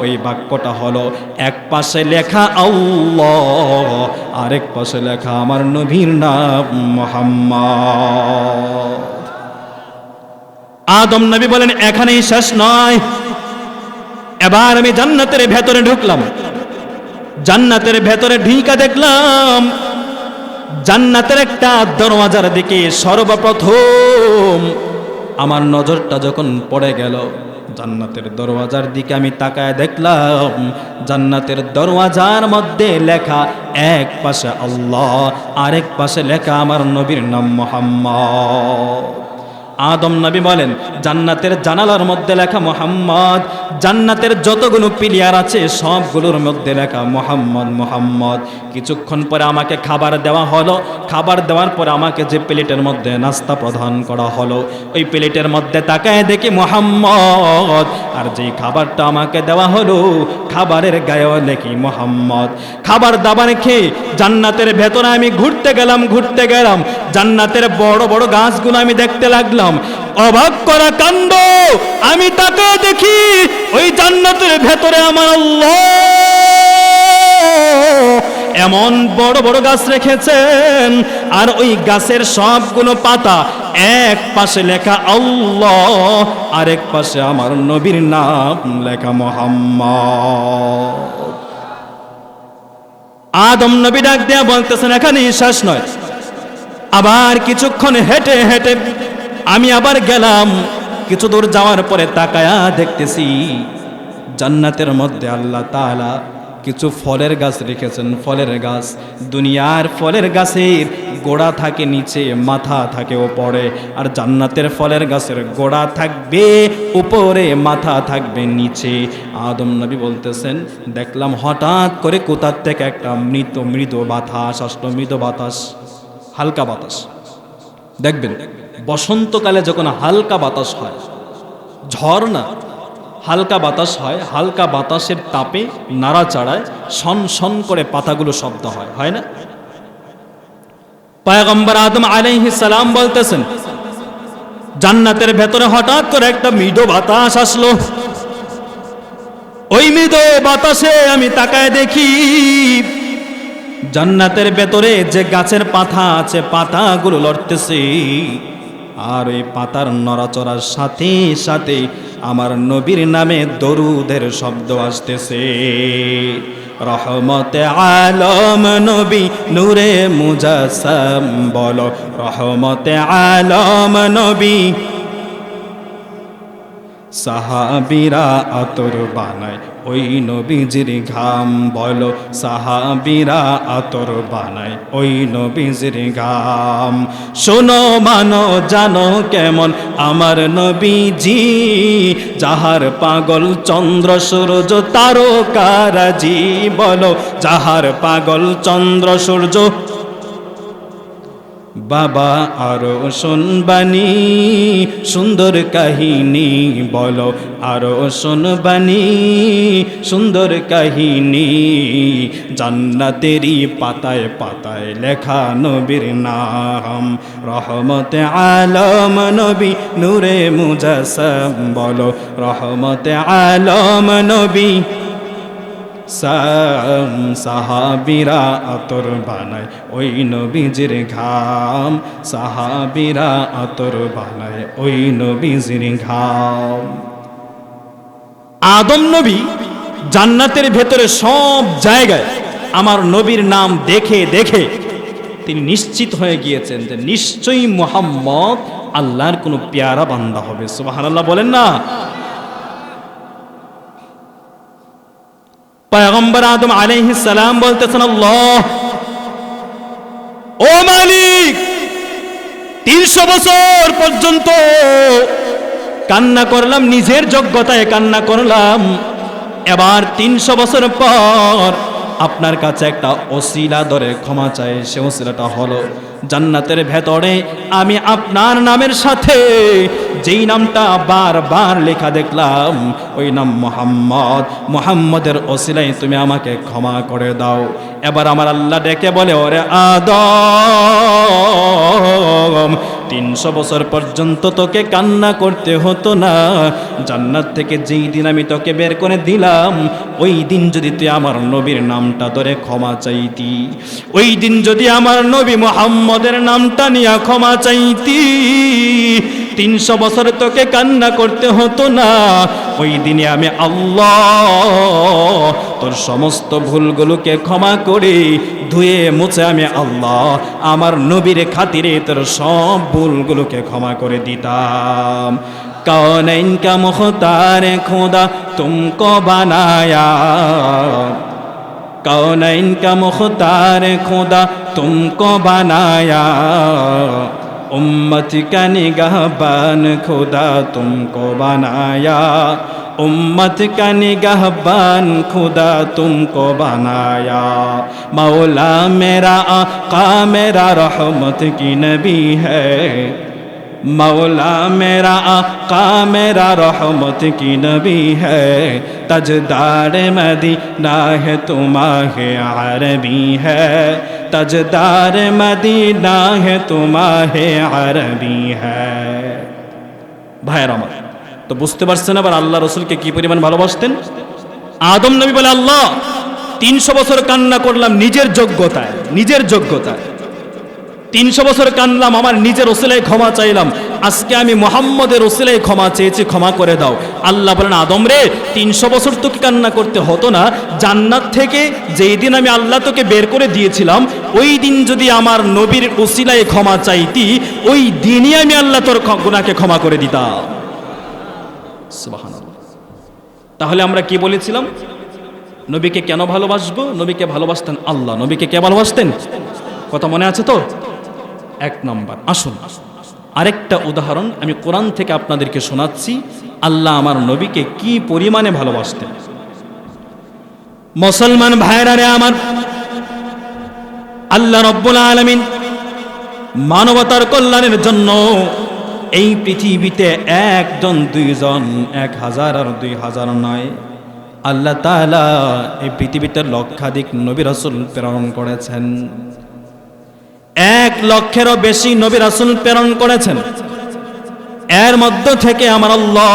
ওই বাক্যটা হলো, এক পাশে লেখা আল্লাহ, আরেক পাশে লেখা আমার নবীর নাম মুহাম্মদ। আদম নবী বলেন, এখানেই শেষ নয়, এবার আমি জান্নাতের ভেতরে ঢুকলাম। জান্নাতের ভেতরে ঢুকা দেখলাম জান্নাতের একটা দরওয়াজার দিকে সর্বপ্রথম আমার নজরটা যখন পড়ে গেল, জান্নাতের দরওয়াজার দিকে আমি তাকায় দেখলাম জান্নাতের দরওয়াজার মধ্যে লেখা এক পাশে আল্লাহ, আরেক পাশে লেখা আমার নবীর নাম মুহাম্মদ। আদম নবী বলেন, জান্নাতের জানালার মধ্যে লেখা মুহাম্মদ, জান্নাতের যতগুলো পিলিয়ার আছে সবগুলোর মধ্যে লেখা মুহাম্মদ মুহাম্মদ। কিছুক্ষণ পরে আমাকে খাবার দেওয়া হলো। খাবার দেওয়ার পরে আমাকে যে প্লেটের মধ্যে নাস্তা প্রদান করা হলো, ওই প্লেটের মধ্যে তাকায় দেখি মুহাম্মদ, আর যেই খাবারটা আমাকে দেওয়া হলো খাবারের গায়েও লেখি মুহাম্মদ। খাবার দাবার খেয়ে জান্নাতের ভেতরে আমি ঘুরতে গেলাম, জান্নাতের বড় বড় গাছগুলো আমি দেখতে লাগলাম। অবাক করা কাণ্ড, আমি তাকে দেখি ওই জান্নাতের ভেতরে আমার আল্লাহ এমন বড় বড় গাছ রেখেছেন, আর ওই গাছের সবগুলো পাতা এক পাশে লেখা আল্লাহ, আরেক পাশে আমার নবীর নাম লেখা মুহাম্মদ। আদম নবী ডাক দেয়া বলতেছেন, এখানেই শেষ নয়, আবার কিছুক্ষণ হেঁটে হেঁটে আমি আবার গেলাম। কিছু দূর যাওয়ার পরে তাকায়া দেখতেছি জান্নাতের মধ্যে আল্লাহ তাআলা কিছু ফলের গাছ রেখেছেন। ফলের গাছ, দুনিয়ার ফলের গাছের গোড়া থাকে নিচে, মাথা থাকে উপরে, আর জান্নাতের ফলের গাছের গোড়া থাকবে উপরে, মাথা থাকবে নিচে। আদম নবী বলতেছেন, দেখলাম হঠাৎ করে কোথার থেকে একটা মৃদু বাতাস আসলো, মৃদু বাতাস, হালকা বাতাস। দেখবেন বসন্তকালে যখন হালকা বাতাস হয়, ঝড় না, হালকা বাতাস হয়, হালকা বাতাসের তাপে নাড়াচাড়ায় শন শন করে পাতাগুলো শব্দ হয়, হয় না? পয়গম্বর আদম আলাইহিস সালাম বলতেছেন, জান্নাতের ভেতরে হঠাৎ করে একটা মৃদু বাতাস আসলো। ওই মৃদু বাতাসে আমি তাকায় দেখি জান্নাতের ভেতরে যে গাছের পাতা আছে পাতাগুলো লড়তেছে, আর ওই পাতার নড়াচড়ার সাথে সাথে আমার নবীর নামে দরুদের শব্দ আসতেছে। রহমতে আলম নবী নূরে মুজাসসাম, বলো রহমতে আলম নবী। সাহাবীরা আতর বানায় ওই নবীজির ঘাম, বলো সাহাবীরা আতর বানায় ওই নবীজির ঘাম। শোনো মানো জানো কেমন আমার নবীজি, যাহার পাগল চন্দ্র সূর্য তারকারাজি, বলো যাহার পাগল চন্দ্র সূর্য। বাবা আরো শুনবানি সুন্দর কাহিনী, বলো আরো শুনবানি সুন্দর কাহিনী। জান্নাতেরই পাতায় পাতায় লেখা নবীর নাম, রহমতে আলম নবী নূরে মুজাসসাম, বলো রহমতে আলম নবী। সাহাবীরা আতর বানায় ওই নবীজির ঘাম, সাহাবীরা আতর বানায় ওই নবীজির ঘাম। আদম নবী জান্নাতের ভেতরে সব জায়গায় আমার নবীর নাম দেখে দেখে তিনি নিশ্চিত হয়ে গিয়েছেন যে নিশ্চয়ই মুহাম্মদ আল্লাহর কোনো পেয়ারা বান্দা হবে। সুবহানাল্লাহ বলেন না। পয়গম্বর আদম আলাইহিস সালাম বলতেছেন, আল্লাহ ও মালিক, 300 বছর পর্যন্ত কান্না করলাম, নিজের যোগ্যতায় কান্না করলাম, এবার 300 বছর পর আপনার কাছে একটা ওসিলা ধরে ক্ষমা চাই। সে ওসিলাটা হলো জান্নাতের ভেতরে আমি আপনার নামের সাথে যেই নামটা বারবার লেখা দেখলাম ওই নাম মুহাম্মদ, মুহাম্মদের ওসিলায় তুমি আমাকে ক্ষমা করে দাও। এবার আমার আল্লাহ ডেকে বলে, ওরে আদম, 300 বছর পর্যন্ত তোকে কান্না করতে হতো না। জান্নাত থেকে যেই দিন আমি তোকে বের করে দিলাম ওই দিন যদি তুই আমার নবীর নামটা ধরে ক্ষমা চাইতি, ওই দিন যদি আমার নবী মুহাম্মদের নামটা নিয়ে ক্ষমা চাইতি, 300 বছর তোকে কান্না করতে হতো না। ওই দিনে আমি আল্লাহ তোর সমস্ত ভুলগুলোকে ক্ষমা করে ধুয়ে মুছে আমি আল্লাহ আমার নবীর খাতিরে তোর সব ভুলগুলোকে ক্ষমা করে দিতাম। কৌনैन का मुख्तार खुदा तुमको बनाया, कौनैन का मुख्तार खुदा तुमको बनाया, उम्मत का निगहबान खुदा तुमको बनाया, उम्मत का निगहबान खुदा तुमको बनाया। मौला मेरा आका मेरा रहमत की नबी है, मौला मेरा आका मेरा रहमत की नबी है, तजदार मदीना है तुम्हारे अरबी है, तजदार मदीना है तुम्हारे अरबी है। ভাইয়ের আমার, তো বুঝতে পারছেন আবার আল্লাহ রসুলকে কি পরিমাণ ভালোবাসতেন। আদম নবী বলে, আল্লাহ 300 বছর কান্না করলাম নিজের যোগ্যতায়, নিজের যোগ্যতায় 300 বছর কান্নাম, আমার নিজের ওসিলায় ক্ষমা চাইলাম, আজকে আমি মুহাম্মদের ওসিলায় ক্ষমা চেয়েছি, ক্ষমা করে দাও। আল্লাহ বলেন, আদম রে 300 বছর তোকে কান্না করতে হতো না। জান্নাত থেকে যেই দিন আমি আল্লাহ তোকে বের করে দিয়েছিলাম ওই দিন যদি আমার নবীর ওসিলায় ক্ষমা চাইতি, ওই দিনই আমি আল্লাহ তোর গুনাহকে ক্ষমা করে দিতাম। সুবহানাল্লাহ। তাহলে আমরা কি বলেছিলাম? নবীকে কেন ভালোবাসবো? নবীকে ভালোবাসতেন আল্লাহ। নবীকে কে ভালোবাসতেন? কথা মনে আছে তো? 1 নম্বর। আসুন আরেকটা উদাহরণ আমি কোরআন থেকে আপনাদেরকে শোনাচ্ছি, আল্লাহ আমার নবীকে কি পরিমাণে ভালোবাসতেন। মুসলমান ভাইরা রে আমার, আল্লাহ রাব্বুল আলামিন মানবতার কল্যাণের জন্য এই পৃথিবীতে 1 জন 2 জন 1000 আর 2000 নয়, আল্লাহ তাআলা এই পৃথিবীতে লক্ষাধিক নবী রাসূল প্রেরণ করেছেন। 1 লক্ষেরও বেশি নবী রাসূল প্রেরণ করেছেন। এর মধ্য থেকে আমার আল্লাহ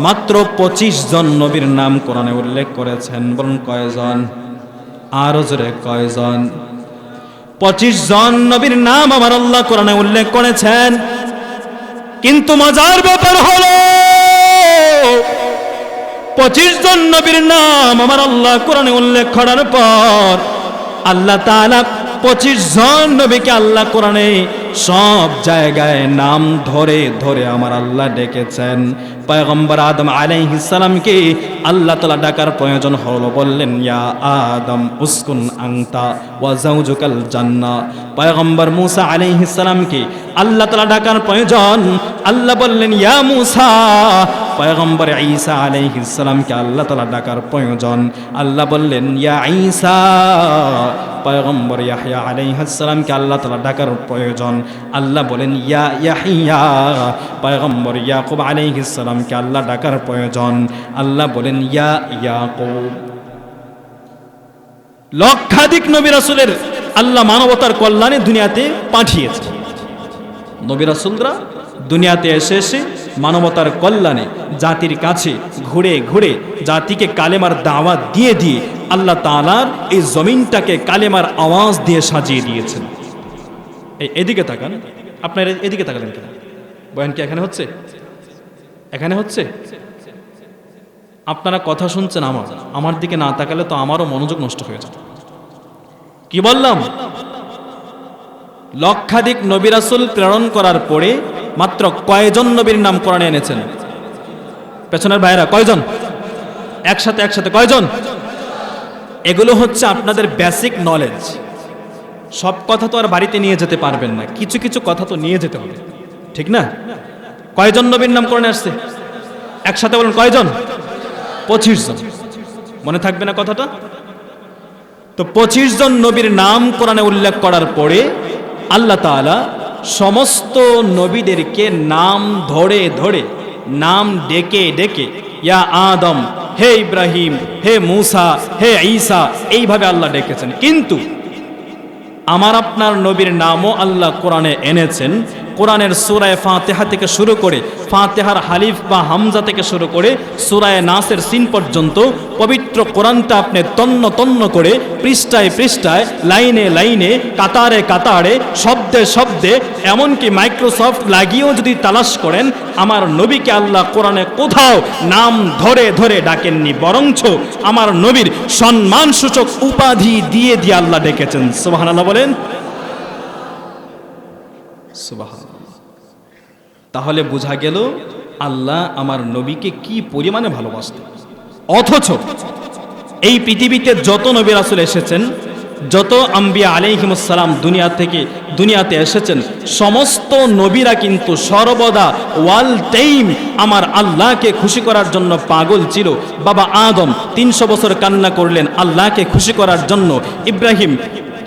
মাত্র 25 জন নবীর নাম কোরআনে উল্লেখ করেছেন। বলুন কয়জন? আরো জোরে কয়জন? 25 জন নবীর নাম আমার আল্লাহ কোরআনে উল্লেখ করেছেন। কিন্তু মজার ব্যাপার হলো 25 জন নবীর নাম আমার আল্লাহ কোরআনে উল্লেখ করার পর আল্লাহ তাআলা 25 জন নবীকে আল্লাহ কোরআনে সব জায়গায় নাম ধরে ধরে আমার আল্লাহ ডেকেছেন। পয়গম্বর আদম আলাইহিস সালামকে আল্লাহ তাআলা ডাকার প্রয়োজন হলো, বললেন ইয়া আদম উসকুন আনতা ওয়া যাওজুকাল জান্নাহ। পয়গম্বর মূসা আলাইহিস সালামকে আল্লাহ তাআলা ডাকার প্রয়োজন, আল্লাহ বললেন ইয়া মূসা। পয়গম্বর ঈসা আলাইহিস সালামকে আল্লাহ তাআলা ডাকার প্রয়োজন, আল্লাহ বললেন ইয়া ঈসা। পয়গম্বর ইয়াহইয়া আলাইহিস সালামকে আল্লাহ তাআলা ডাকার প্রয়োজন, আল্লাহ বলেন ইয়া ইয়াহইয়া। পয়গম্বর ইয়াকুব আলাইহিস সালামকে আল্লাহ ডাকার প্রয়োজন, আল্লাহ বলেন ইয়া ইয়াকুব। লক্ষাধিক নবী রাসূলের আল্লাহ মানবতার কল্যাণে দুনিয়াতে পাঠিয়েছে। নবী রাসূলরা দুনিয়াতে এসে এসে মানবতার কল্যাণে জাতির কাছে ঘুরে ঘুরে জাতিকে কালেমার দাওয়াত দিয়ে দিয়ে আল্লাহ তাআলার এই জমিনটাকে কালেমার আওয়াজ দিয়ে সাজিয়ে দিয়েছেন। এদিকে তাকান, আপনারা এদিকে তাকালেন কেন? বয়ান কি এখানে হচ্ছে? এখানে হচ্ছে? আপনারা কথা শুনছেন আমার দিকে না তাকালে তো আমারও মনোযোগ নষ্ট হয়ে যাবে। কি বললাম? লক্ষাধিক নবী রাসূল প্রেরণ করার পরে মাত্র কয়জন নবীর নাম কোরআনে এনেছেন? পেছনের ভাইরা কয়জন? একসাথে কয়জন? এগুলো হচ্ছে আপনাদের বেসিক নলেজ। সব কথা তো আর বাড়িতে নিয়ে যেতে পারবেন না, কিছু কিছু কথা তো নিয়ে যেতে হবে, ঠিক না? কয়জন নবীর নাম কোরআনে আসছে? একসাথে বলুন, কয়জন? 25 জন। মনে থাকবে না কথাটা? তো 25 জন নবীর নাম কোরআনে উল্লেখ করার পরে আল্লাহ তাআলা সমস্ত নবীদেরকে নাম ধরে ধরে, নাম ডেকে ডেকে, ইয়া আদম, হে ইব্রাহিম, হে মূসা, হে ঈসা, এইভাবে আল্লাহ ডেকেছেন। কিন্তু আমার আপনার নবীর নামও আল্লাহ কোরআনে এনেছেন। কোরআনের সূরায়ে ফাতিহা থেকে শুরু করে, ফাতিহার হালিফ বা হামজা থেকে শুরু করে সূরায়ে নাসের সিন পর্যন্ত পবিত্র কোরআনটা আপনি তন্ন তন্ন করে পৃষ্ঠায় পৃষ্ঠায়, লাইনে লাইনে, কাতারে কাতারে, শব্দে শব্দে, এমনকি মাইক্রোসফট লাগিয়েও যদি তালাশ করেন, আমার নবীকে আল্লাহ কোরআনে কোথাও নাম ধরে ধরে ডাকেননি, বরঞ্চ আমার নবীর সম্মানসূচক উপাধি দিয়ে দিয়ে আল্লাহ ডেকেছেন। সুবহানাল্লাহ বলেন। সুবহানাল্লাহ। তাহলে বোঝা গেল আল্লাহ আমার নবীকে কি পরিমাণে ভালোবাসতেন। অথচ এই পৃথিবীতে যত নবী রাসূল এসেছেন, যত আম্বিয়া আলাইহিমুস সালাম দুনিয়াতে এসেছেন, সমস্ত নবীরা কিন্তু সর্বদা ওয়াল টাইম আমার আল্লাহকে খুশি করার জন্য পাগল ছিল। বাবা আদম 300 বছর কান্না করলেন আল্লাহকে খুশি করার জন্য। ইব্রাহিম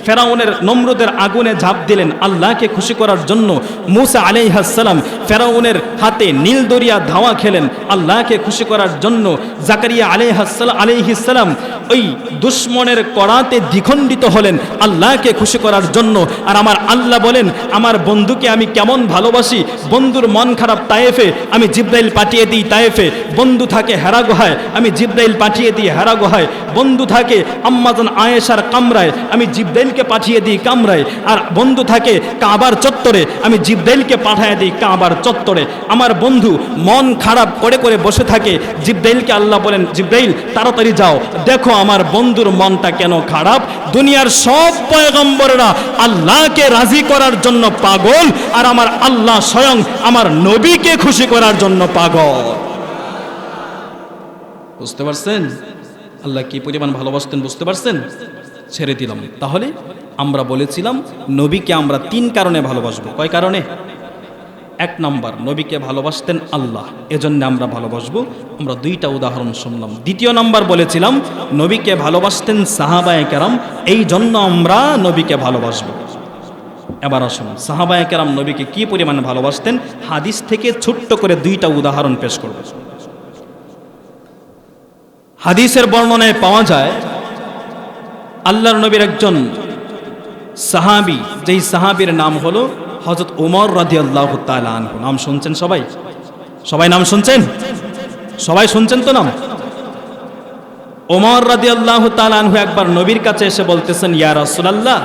ফেরাউনের নমরুদের আগুনে ঝাঁপ দিলেন আল্লাহকে খুশি করার জন্য। মূসা আলাইহিস সালাম ফেরাউনের হাতে নীল দরিয়া ধাওয়া খেলেন আল্লাহকে খুশি করার জন্য। জাকারিয়া আলাইহিস সালাম ওই দুশমনের কড়াতে দ্বিখণ্ডিত হলেন আল্লাহকে খুশি করার জন্য। আর আমার আল্লাহ বলেন, আমার বন্ধুকে আমি কেমন ভালোবাসি। বন্ধুর মন খারাপ তায়েফে, আমি জিব্রাইল পাঠিয়ে দিই তায়েফে। বন্ধু থাকে হেরা গুহায়, আমি জিব্রাইল পাঠিয়ে দিই হেরা গুহায়। বন্ধু থাকে আম্মাজান আয়েশার কামরায়, আমি জিব্রাইলকে পাঠিয়ে দিই কামরায়। আর বন্ধু থাকে কাবার চত্বরে, আমি জিব্রাইলকে পাঠিয়ে দিই কাবার চত্বরে। আমার বন্ধু মন খারাপ করে করে বসে থাকে, জিব্রাইলকে আল্লাহ বলেন, জিব্রাইল তাড়াতাড়ি যাও, দেখো আমার বন্ধুর মনটা কেন খারাপ। দুনিয়ার সব পয়গম্বররা আল্লাহকে রাজি করার জন্য পাগল, আর আমার আল্লাহ স্বয়ং আমার নবীকে খুশি করার জন্য পাগল। বুঝতে পারছেন আল্লাহ কি পরিমাণ ভালোবাসতেন? বুঝতে পারছেন? ছেড়ে দিলাম। তাহলে আমরা বলেছিলাম নবীকে আমরা 3 কারণে ভালোবাসবো। কয় কারণে? 1 নাম্বার, নবীকে ভালোবাসতেন আল্লাহ, এজন্য আমরা ভালোবাসবো। আমরা 2টা উদাহরণ শুনলাম। 2য় নাম্বার বলেছিলাম নবীকে ভালোবাসতেন সাহাবায়ে কেরাম, এই জন্য আমরা নবীকে ভালোবাসবো। এবার আসুন সাহাবায়ে কেরাম নবীকে কি পরিমাণে ভালোবাসতেন হাদিস থেকে ছোট্ট করে 2টা উদাহরণ পেশ করব। হাদিসের বর্ণনায় পাওয়া যায় আল্লাহর নবীর একজন সাহাবী, যেই সাহাবীর নাম হলো হযরত ওমর রাদিয়াল্লাহু তাআলা আনহু। নাম শুনছেন সবাই? সবাই নাম শুনছেন? সবাই শুনছেন তো নাম? ওমর রাদিয়াল্লাহু তাআলা আনহু একবার নবীর কাছে এসে বলতেছেন, ইয়া রাসূলুল্লাহ,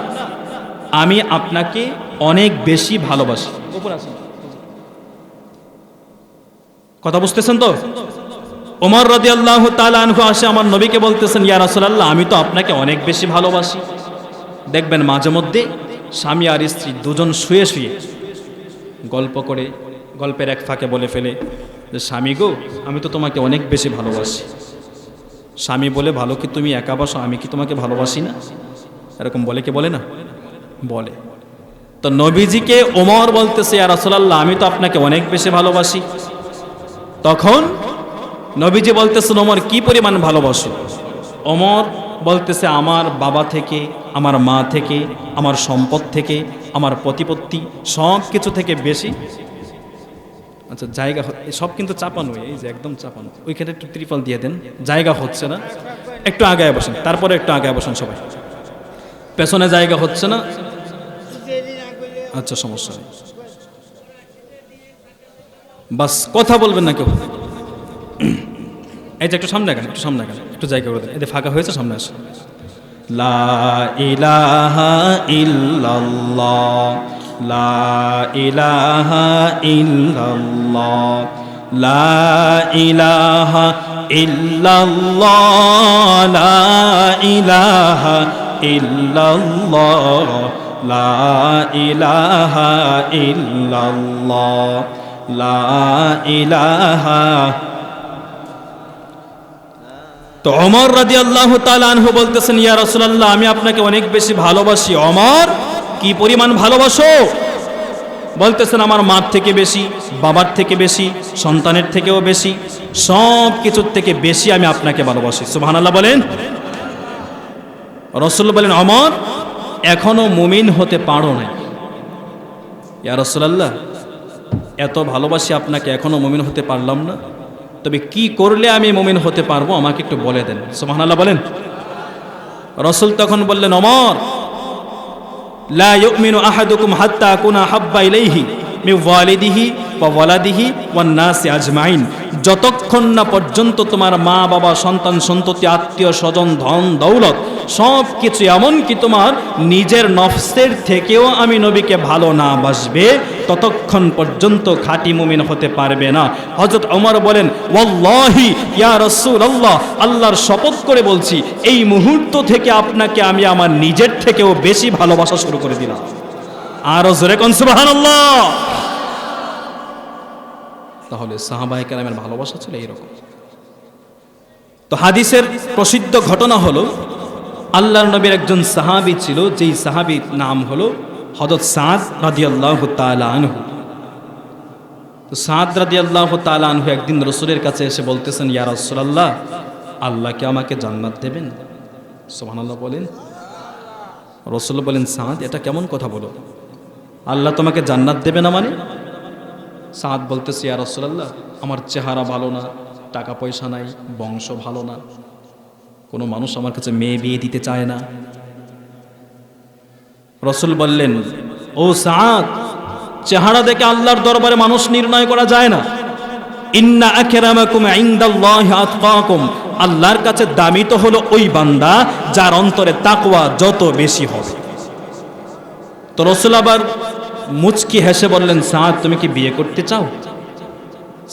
আমি আপনাকে অনেক বেশি ভালোবাসি। কথা বুঝতেছেন তো? ওমর রাদিয়াল্লাহু তাআলা আনহু আসে আমার নবীকে বলতেছেন, ইয়া রাসূলুল্লাহ, আমি তো আপনাকে অনেক বেশি ভালোবাসি। দেখবেন মাঝে মধ্যে স্বামী আর স্ত্রী দুজন শুয়ে শুয়ে গল্প করে গল্পের এক ফাঁকে বলে ফেলে যে, স্বামী গো, আমি তো তোমাকে অনেক বেশি ভালোবাসি। স্বামী বলে, ভালো কি তুমি একা বাসো? আমি কি তোমাকে ভালোবাসি না? এরকম বলে কি বলে না? বলে। তো নবীজিকে ওমর বলতেছে, ইয়া রাসূলুল্লাহ, আমি তো আপনাকে অনেক বেশি ভালোবাসি। তখন নবীজি বলতেছেন, ওমর কি পরিমাণ ভালোবাসো? ওমর বলতেছে, আমার বাবা থেকে, আমার মা থেকে, আমার সম্পদ থেকে, আমার প্রতিপত্তি, সব কিছু থেকে বেশি। আচ্ছা, জায়গা সব কিন্তু চাপানো, এই যে একদম চাপানো, ওইখানে একটু ত্রিপল দিয়ে দেন, জায়গা হচ্ছে না, একটু আগায় বসেন, তারপরে একটু আগায় বসেন সবাই, পেছনে জায়গা হচ্ছে না। আচ্ছা, সমস্যা নেই, বাস কথা বলবেন না কেউ। এই যে একটু সামনে আগান, একটু সামনে আগান, একটু জায়গা করে দেন, এতে ফাঁকা হয়েছে, সামনে আসে। লা ইলাহা ইল্লাল্লাহ, লা ইলাহা ইল্লাল্লাহ, লা ইলাহা ইল্লাল্লাহ, লা ইলাহা ইল্লাল্লাহ, লা ইলাহা ইল্লাল্লাহ, লা ইলাহা। তো ওমর রাদিয়াল্লাহু তাআলা আনহু বলতেছেন, ইয়া রাসূলুল্লাহ, আমি আপনাকে অনেক বেশি ভালোবাসি। ওমর, কি পরিমাণ ভালোবাসো? বলতেছেন, আমার মার থেকে বেশি, বাবার থেকে বেশি, সন্তানের থেকেও বেশি, সব কিছুর থেকে বেশি আমি আপনাকে ভালোবাসি। সুবহানাল্লাহ বলেন। রাসূল বলেন, ওমর, এখনো মুমিন হতে পারো নাই। ইয়া রাসূলুল্লাহ, এত ভালোবাসি আপনাকে, এখনো মুমিন হতে পারলাম না, তবে কি করলে আমি মুমিন হতে পারবো আমাকে একটু বলে দেন। সুবহানাল্লাহ বলেন। রাসূল তখন বললেন, ওমর, লা ইউমিনু আহাদুকুম হাত্তা আকুনা হাব্বা ইলাইহি মিন ওয়ালিদিহি ওয়া ওয়ালাদিহি ওয়ান নাসি আজমাইন। যতক্ষণ না পর্যন্ত তোমার মা বাবা, সন্তান সন্ততি, আত্মীয় স্বজন, ধন দৌলত সব কিছু, এমনকি তোমার নিজের নফসের থেকেও আমি নবীকে ভালো না বাসবে, ততক্ষণ পর্যন্ত খাঁটি মুমিন হতে পারবে না। হযরত ওমর বলেন, ওয়াল্লাহি ইয়া রাসূলুল্লাহ, আল্লাহর শপথ করে বলছি, এই মুহূর্ত থেকে আপনাকে আমি আমার নিজের থেকেও বেশি ভালোবাসা শুরু করে দিলাম। আরো জোরে কোন সুবহানাল্লাহ। তাহলে সাহাবায়ে কেরামের ভালোবাসা ছিল এইরকম। তো হাদিসের প্রসিদ্ধ ঘটনা হলো, আল্লাহর নবীর একজন সাহাবী ছিল, যেই সাহাবীর নাম হলো হযরত সাদ রাদিয়াল্লাহু তাআলা আনহু। তো সাদ রাদিয়াল্লাহু তাআলা আনহু একদিন রাসূলের কাছে এসে বলতেছেন, ইয়া রাসূলুল্লাহ, আল্লাহ কি আমাকে জান্নাত দেবেন? সুবহানাল্লাহ বলেন। রাসূল বলেন, সাদ, এটা কেমন কথা বলো? আল্লাহ তোমাকে জান্নাত দেবে না মানে? সাদ বলতেছে, ইয়া রাসূলুল্লাহ, আমার চেহারা ভালো না, টাকা পয়সা নাই, বংশ ভালো না, কোনো মানুষ আমার কাছে মেয়ে বিয়ে দিতে চায় না। রাসূল বললেন, ও সাদ, চেহারা দেখে আল্লাহর দরবারে মানুষ নির্ণয় করা যায় না। ইন্না আকরামাকুম ইনদাল্লাহি আতকাকুম, আল্লাহর কাছে দামি তো হলো ওই বান্দা যার অন্তরে তাকওয়া যত বেশি হবে। তো রাসূল আবার মুচকি হেসে বললেন, সাদ, তুমি কি বিয়ে করতে চাও?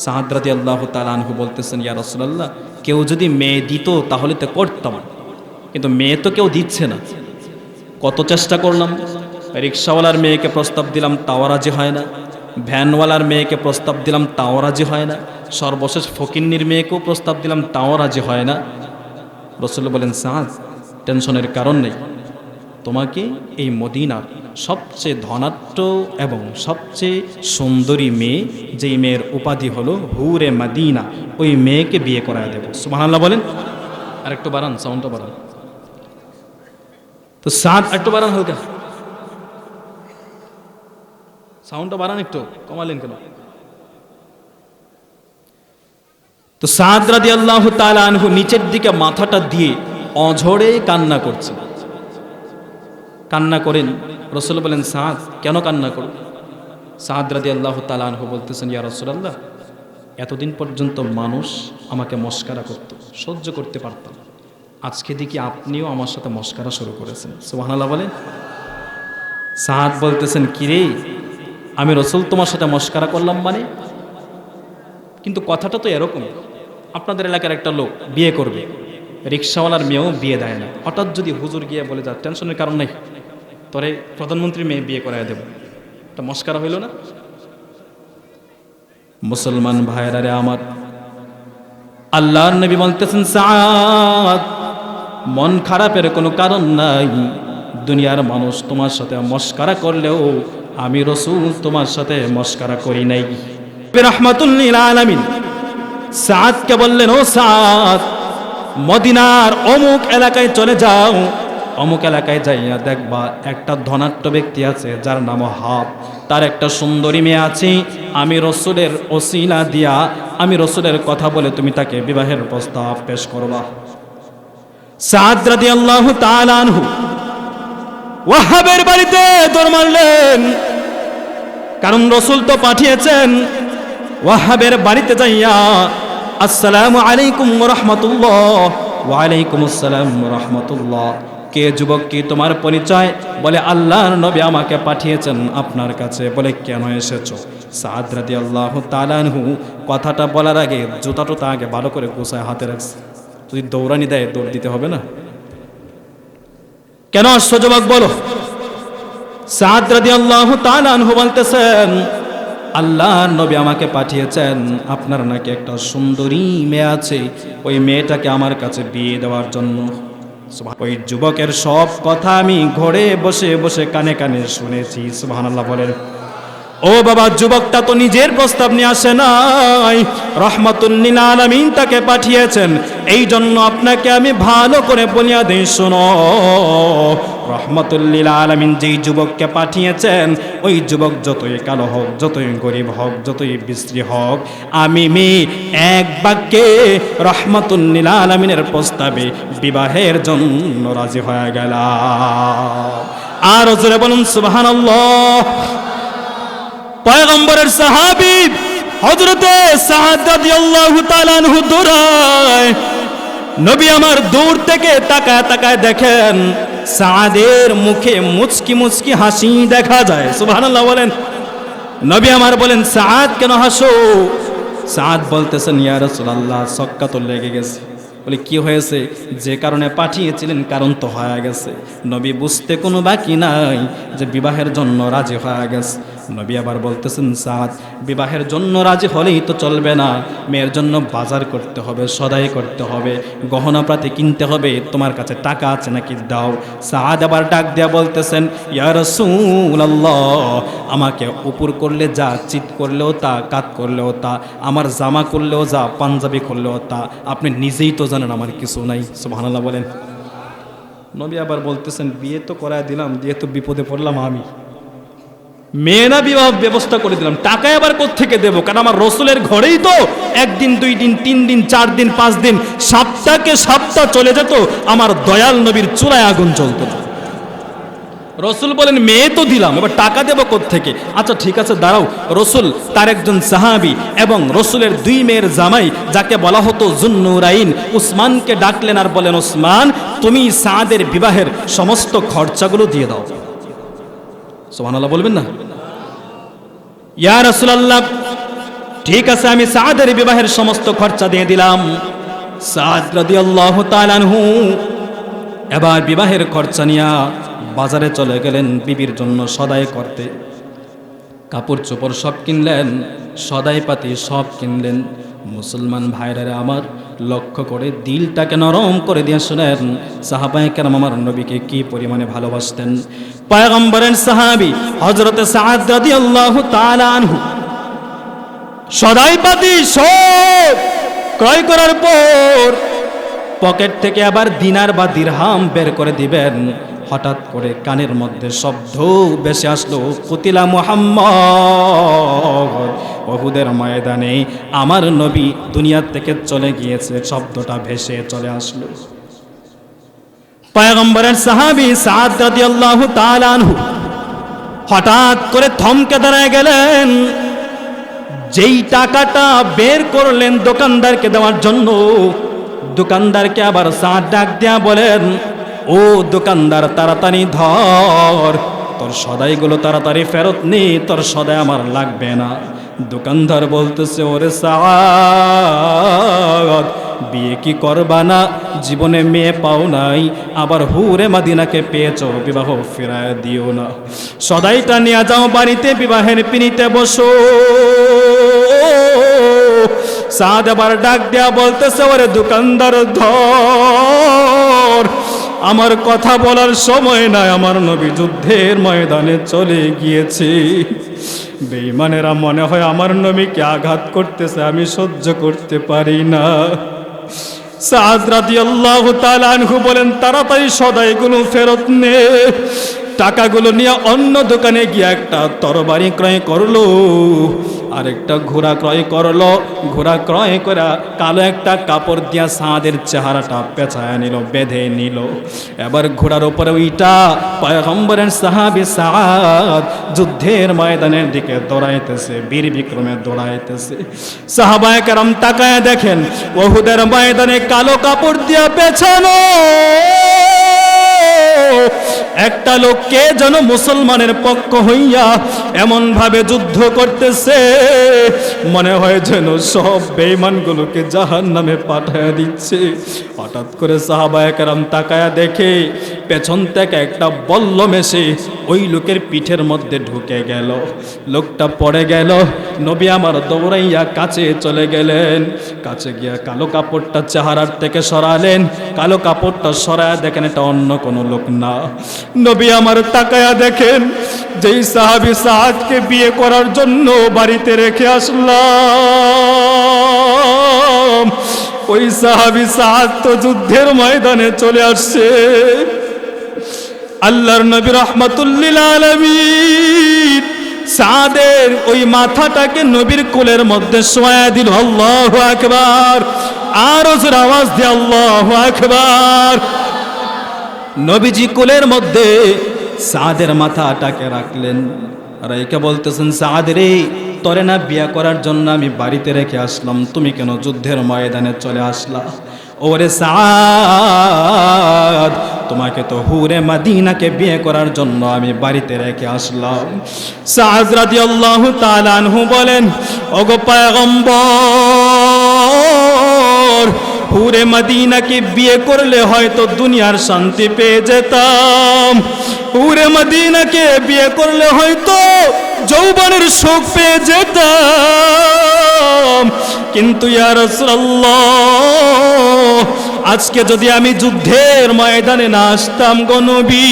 সাদ রাদিয়াল্লাহু তাআলা আনহু বলতেছেন, ইয়া রাসূলুল্লাহ, কেউ যদি মেয়ে দিত তাহলে তো করতাম, কিন্তু মেয়ে তো কেউ দিচ্ছে না। কত চেষ্টা করলাম, রিক্সাওয়ালার মেয়েকে প্রস্তাব দিলাম, তাও রাজি হয় না। ভ্যানওয়ালার মেয়েকে প্রস্তাব দিলাম, তাও রাজি হয় না। সর্বশেষ ফকিন্নির মেয়েকেও প্রস্তাব দিলাম, তাও রাজি হয় না। রাসূল বলেন, সাদ, টেনশনের কারণ নেই, তোমাকে এই মদিনার সবচেয়ে ধনাঢ্য এবং সবচেয়ে সুন্দরী মেয়ে, যেই মেয়ের উপাধি হলো হুরে মদিনা, ওই মেয়েকে বিয়ে করায় দেব। সুবহানাল্লাহ বলেন। আর একটু বাড়ান, সাউন্ডটা বাড়ান। তো সাদ, একটু বাড়ান হালকা, সাউন্ডটা বাড়ান, একটু কমালেন কেন? তো সাদ রাদিয়াল্লাহু তাআলা আনহু নিচের দিকে মাথাটা দিয়ে অঝরে কান্না করছে। কান্না করেন। রাসূল বলেন, সাদ, কেন কান্না করো? সাদ রাদিয়াল্লাহু তাআলা আনহু বলতেছেন, ইয়া রাসূলুল্লাহ, এতদিন পর্যন্ত মানুষ আমাকে মস্কারা করত, সহ্য করতে পারতাম, আজকে দেখি আপনিও আমার সাথে মস্কারা শুরু করেছেন। সুবহানাল্লাহ বলেন। সাদ বলতেছেন, কিরে, আমি রাসূল তোমার সাথে মস্কারা করলাম মানে? কিন্তু কথাটা তো এরকম, আপনাদের এলাকার একটা লোক বিয়ে করবে, রিক্সাওয়ালার মেয়েও বিয়ে দেয় না, হঠাৎ যদি হুজুর গিয়ে বলে, যা, টেনশনের কারণ নেই, তোরে প্রধানমন্ত্রী মেয়ে বিয়ে করায় দেব, এটা মস্কারা হইল না? মুসলমান ভাইরা রে আমার, আল্লাহর নবী বলতেছেন, সাদ, মন খারাপের কোনো কারণ নাই। দুনিয়ার মানুষ তোমার সাথে মস্কারা করলেও আমি রাসূল তোমার সাথে মস্কারা করি নাই। রাহমাতুল লিল আলামিন সাদকে বললেন, ও সাদ, মদিনার অমুক এলাকায় চলে যাও, অমুক এলাকায় যাইয়া দেখবা একটা ধনাঢ্য ব্যক্তি আছে যার নাম হাব, তার একটা সুন্দরী মেয়ে আছে, আমি রাসূলের ওসিলা দিয়া, আমি রাসূলের কথা বলে তুমি তাকে বিবাহের প্রস্তাব পেশ করবা। সাদ রাদিয়াল্লাহু তাআলা আনহু ওয়াহাবের বাড়িতে দৌড় মারলেন, কারণ রাসূল তো পাঠিয়েছেন। ওয়াহাবের বাড়িতে যাইয়া, আসসালামু আলাইকুম ওয়া রাহমাতুল্লাহ। ওয়া আলাইকুম আসসালাম ওয়া রাহমাতুল্লাহ। কে যুবক, কি তোমার পরিচয়? বলে, আল্লাহর নবী আমাকে পাঠিয়েছেন আপনার কাছে। বলে, কেন এসেছো? সাদ রাদিয়াল্লাহু তাআলা আনহু কথাটা বলার আগে জুতাটা আগে ভালো করে গোছায় হাতে রাখছে, যদি দৌড়ানি দেয় দৌড় দিতে হবে না। কেন আসছো যুবক, বলো। সাদ রাদিয়াল্লাহু তাআলা আনহু বলতেছেন, আল্লাহর নবী আমাকে পাঠিয়েছেন, আপনার নাকি একটা সুন্দরী মেয়ে আছে, ওই মেয়েটাকে আমার কাছে বিয়ে দেওয়ার জন্য। ওই যুবকের সব কথা আমি ঘরে বসে বসে কানে কানে শুনেছি। সুবহানাল্লাহ বলেন। ও বাবা, যুবকটা তো নিজের প্রস্তাব নিয়ে আসে নাই, রহমাতুল লিল আলামিন তাকে পাঠিয়েছেন। এই জন্য আপনাকে আমি ভালো করে বলিয়া দেই, শোনো, রহমাতুল লিল আলামিন যেই যুবককে পাঠিয়েছেন, ওই যুবক যতই কালো হোক, যতই গরিব হোক, যতই বিশ্রী হোক, আমি এক বাক্যে রহমাতুল লিল আলামিনের প্রস্তাবে বিবাহের জন্য রাজি হয়ে গেলাম। আর জোরে বলুন সুবহানাল্লাহ। পয়গম্বরের সাহাবী হযরতে সাদ রাদিয়াল্লাহু তাআলা আনহু দৌড়ায়, নবী আমার দূর থেকে তাকায় তাকায় দেখেন সাদের মুখে মুচকি মুচকি হাসি দেখা যায়। সুবহানাল্লাহ বলেন। নবী আমার বলেন, সাদ কেন হাসো? সাদ বলতেছেন, ইয়া রাসূলুল্লাহ, ছক্কা তো লেগে গেছে। বলে, কি হয়েছে? যে কারণে পাঠিয়েছিলেন কারণ তো হয়ে গেছে। নবী বুঝতে কোনো বাকি নাই যে বিবাহের জন্য রাজি হয়ে গেছে। নবী আবার বলতেছেন, সাদ, বিবাহের জন্য রাজি হলেই তো চলবে না, মেয়ের জন্য বাজার করতে হবে, সদাই করতে হবে, গহনাপাতি কিনতে হবে, তোমার কাছে টাকা আছে নাকি দাও। সাদ আবার ডাক দেয়া বলতেছেন, ইয়া রাসূলুল্লাহ, আমাকে উপর করলে যা, চিৎ করলেও তা, কাত করলেও তা, আমার জামা করলেও যা, পাঞ্জাবি করলেও তা, আপনি নিজেই তো জানেন আমার কিছু নাই। সুবহানাল্লাহ বলেন। নবী আবার বলতেছেন, বিয়ে তো করায় দিলাম, দিয়ে তো বিপদে পড়লাম আমি, মেয়ে না বিবাহ ব্যবস্থা করে দিলাম, টাকা আবার কোত্থেকে দেবো? কারণ আমার রসুলের ঘরেই তো একদিন, 2 দিন, 3 দিন, 4 দিন, 5 দিন, সপ্তাহকে সপ্তাহ চলে যেত, আমার দয়াল নবীর চুলায় আগুন জ্বলতো। রসুল বলেন, মেয়ে তো দিলাম, এবার টাকা দেবো কোত্থেকে? আচ্ছা ঠিক আছে, দাঁড়াও। রসুল তার একজন সাহাবী এবং রসুলের 2 মেয়ের জামাই, যাকে বলা হতো যুন্নুরাইন, উসমানকে ডাকলেন আর বলেন, উসমান, তুমি সাদের বিবাহের সমস্ত খরচাগুলো দিয়ে দাও। সুবহানাল্লাহ বলবেন না? ইয়া রাসূলুল্লাহ, ঠিক আছে, আমি সাদের বিবাহের সমস্ত খরচা দিয়ে দিলাম। সাদ রাদিয়াল্লাহু তাআলা আনহু এবার বিবাহের খরচা নিয়ে বাজারে চলে গেলেন বিবির জন্য সদাই করতে। কাপড় চোপড় সব কিনলেন, সদাই পাতি সব কিনলেন। মুসলমান ভাইরা আমার, লক্ষ্য করে দিলটাকে নরম করে দিয়ে শুনেন, সাহাবায়ে কেরাম আমার নবীকে কি পরিমাণে ভালোবাসতেন। পয়গম্বরের সাহাবী হযরতে সাদ রাদিয়াল্লাহু তাআলা আনহু সদাই পাতি সব ক্রয় করার পর পকেট থেকে আবার দিনার বা দিরহাম বের করে দিবেন। হঠাৎ করে কানের মধ্যে শব্দ ভেসে আসলো, কুতিলা মুহাম্মদ, উহুদের ময়দানে আমার নবী দুনিয়া থেকে চলে গিয়েছে, শব্দটা ভেসে চলে আসলো। পয়গম্বরের সাহাবী সাদ রাদিয়াল্লাহু তাআলা আনহু হঠাৎ করে থমকে দাঁড়ায় গেলেন। যেই টাকাটা বের করলেন দোকানদারকে দেওয়ার জন্য, দোকানদারকে আবার সাদ ডাক দিয়া বলেন, ও দোকানদার, তাড়াতাড়ি ধর, তোর সদাইগুলো তাড়াতাড়ি ফেরত নে, তোর সদাই আমার লাগবে না। দোকানদার বলতেছে, ওরে সাদ, বিয়ে কি করবা না? জীবনে মেয়ে পাও নাই, আবার হুরে মাদিনাকে পেয়েছো, বিবাহ ফিরায় দিও না। সদাইটা নিয়ে যাও বাড়িতে, বিবাহের পিড়িতে বসো। সাদ আবার ডাক দেয়া বলতেছে, ওরে দোকানদার, ধর, আমার কথা বলার সময় নাই, আমার নবী যুদ্ধের ময়দানে চলে গিয়েছে। বেঈমানেরা মনে হয় আমার নবীকে আঘাত করতেছে, আমি সহ্য করতে পারি না। সাদ রাদিয়াল্লাহু তাআলা আনহু বলেন, তাড়াতাড়ি সদাইগুলো ফেরত নে। টাকাগুলো নিয়ে অন্য দোকানে গিয়ে একটা তরবারি ক্রয় করলো, আরেকটা ঘোড়া ক্রয় করলো। ঘোড়া ক্রয় করা কালো একটা কাপড় দিয়া সাদের চেহারাটা পেঁচায় নিল, বেঁধে নিল। এবার ঘোড়ার উপরে ওইটা পয়গম্বরের সাহাবী সাদ যুদ্ধের ময়দানের দিকে দৌড়াইতেছে, বীর বিক্রমে দৌড়াইতেছে। সাহাবায়ে কেরাম তাকায় দেখেন, উহুদের ময়দানে কালো কাপড় দিয়া পেছানো একটা লোককে যেন মুসলমানের পক্ষ হইয়া এমন ভাবে যুদ্ধ করতেছে, মনে হয় যেন সব বেঈমানগুলোকে জাহান্নামে পাঠায় দিচ্ছে। হঠাৎ করে সাহাবায়ে কেরাম তাকায়া দেখে পেছন থেকে একটা বল্লম এসে ওই লোকের পিঠের মধ্যে ঢুকে গেল, লোকটা পড়ে গেল। নবী আমার দৌড়াইয়া কাছে চলে গেলেন, কাছে গিয়া কালো কাপড়টা চেহারার থেকে সরালেন। কালো কাপড়টা সরায়া দেখেন এটা অন্য কোনো লোক না। নবী আমার তাকায়া দেখেন যেই সাহাবী সাদকে বিয়ে করার জন্য বাড়িতে রেখে আসলাম, ওই সাহাবী সাদ তো যুদ্ধের ময়দানে চলে আসছে। আল্লাহর নবী রাহমাতুল্লিল আলামিন সাদের ওই মাথাটাকে নবীর কোলের মধ্যে শোয়া দিল। আল্লাহু আকবার, আরো জোরে আওয়াজ দিয়ে আল্লাহু আকবার। নবীজি কোলের মধ্যে সাদের মাথাটাকে রাখলেন, রাইকা বলতেছেন, সাদ রে, তরে না বিয়া করার জন্য আমি বাড়িতে রেখে আসলাম, তুমি কেন যুদ্ধের ময়দানে চলে আসলা? ওরে সাদ, তোমাকে তো হুরে মদিনাকে বিয়ে করার জন্য আমি বাড়িতে রেখে আসলাম। সাদ রাদিয়াল্লাহু তাআলা আনহু বলেন, ওগো পয়গম্বর, হুরে মদিনাকে বিয়ে করলে হয়তো দুনিয়ার শান্তি পেয়ে যেতাম, হুরে মদিনাকে বিয়ে করলে হয়তো যৌবনের সুখ পেয়ে যেতাম, কিন্তু ইয়া রাসূলুল্লাহ, আজকে যদি আমি যুদ্ধের ময়দানে না আসতাম গো নবী,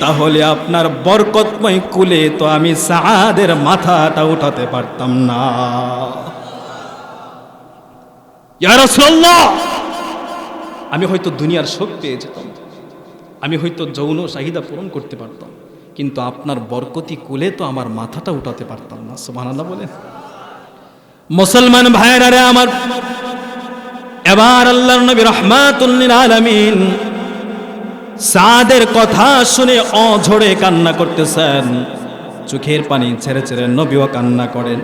তাহলে আপনার বরকতময় কুলে তো আমি সাদের মাথাটা উঠাতে পারতাম না। ইয়া রাসূলুল্লাহ, আমি হয়তো দুনিয়ার সুখ পেয়ে যেতাম, আমি হয়তো যৌন চাহিদা পূরণ করতে পারতাম, কিন্তু আপনার বরকতি কুলে তো আমার মাথাটা উঠাতে পারতাম না। সুবহানাল্লাহ বলেন। মুসলমান ভাইরা রে আমার, এবার আল্লাহর নবী রাহমাতুল লিল আলামিন সাদের কথা শুনে অঝরে কান্না করতেছেন, চোখের পানি ছেড়ে ছেড়ে নবীও কান্না করেন।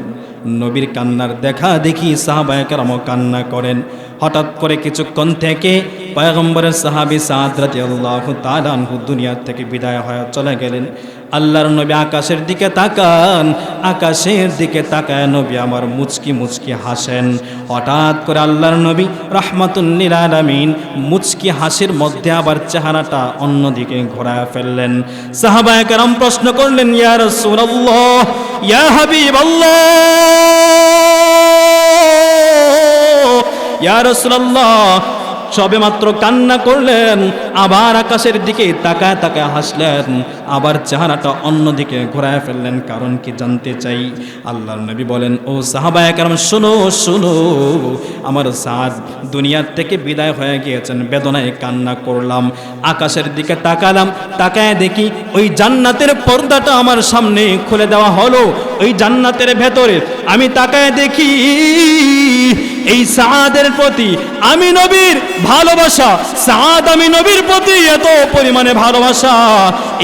নবীর কান্নার দেখা দেখি সাহাবায়ে কেরামও কান্না করেন। হঠাৎ করে কিছুক্ষণ থেকে পয়গম্বরের সাহাবী সাদ রাদিয়াল্লাহু তাআলা আনহু দুনিয়া থেকে বিদায় হয়ে চলে গেলেন। আল্লাহর নবী আকাশের দিকে তাকান, আকাশের দিকে তাকায় নবী আমার মুচকি মুচকি হাসেন। হঠাৎ করে আল্লাহর নবী রাহমাতুল লিল আলামিন মুচকি হাসির মধ্যে আবার চেহারাটা অন্যদিকে ঘোরায় ফেললেন। সাহাবায়ে কেরাম প্রশ্ন করলেন, ইয়া রাসূলুল্লাহ, ইয়া হাবিবাল্লাহ, ইয়া রাসূলুল্লাহ, সবে মাত্র কান্না করলেন, আবার আকাশের দিকে তাকায় তাকায় হাসলেন, আবার চেহারাটা অন্যদিকে ঘোরায় ফেললেন, কারণ কি জানতে চাই। আল্লাহর নবী বলেন, ও সাহাবায়ে কেরাম, শুনো শুনো, আমার সাদ দুনিয়ার থেকে বিদায় হয়ে গিয়েছেন, বেদনায় কান্না করলাম, আকাশের দিকে তাকালাম, তাকায় দেখি ওই জান্নাতের পর্দাটা আমার সামনে খুলে দেওয়া হলো। ওই জান্নাতের ভেতরে আমি তাকায় দেখি এই সাদের প্রতি আমি নবীর ভালোবাসা, সাদ আমি নবীর প্রতি এত পরিমাণে ভালোবাসা,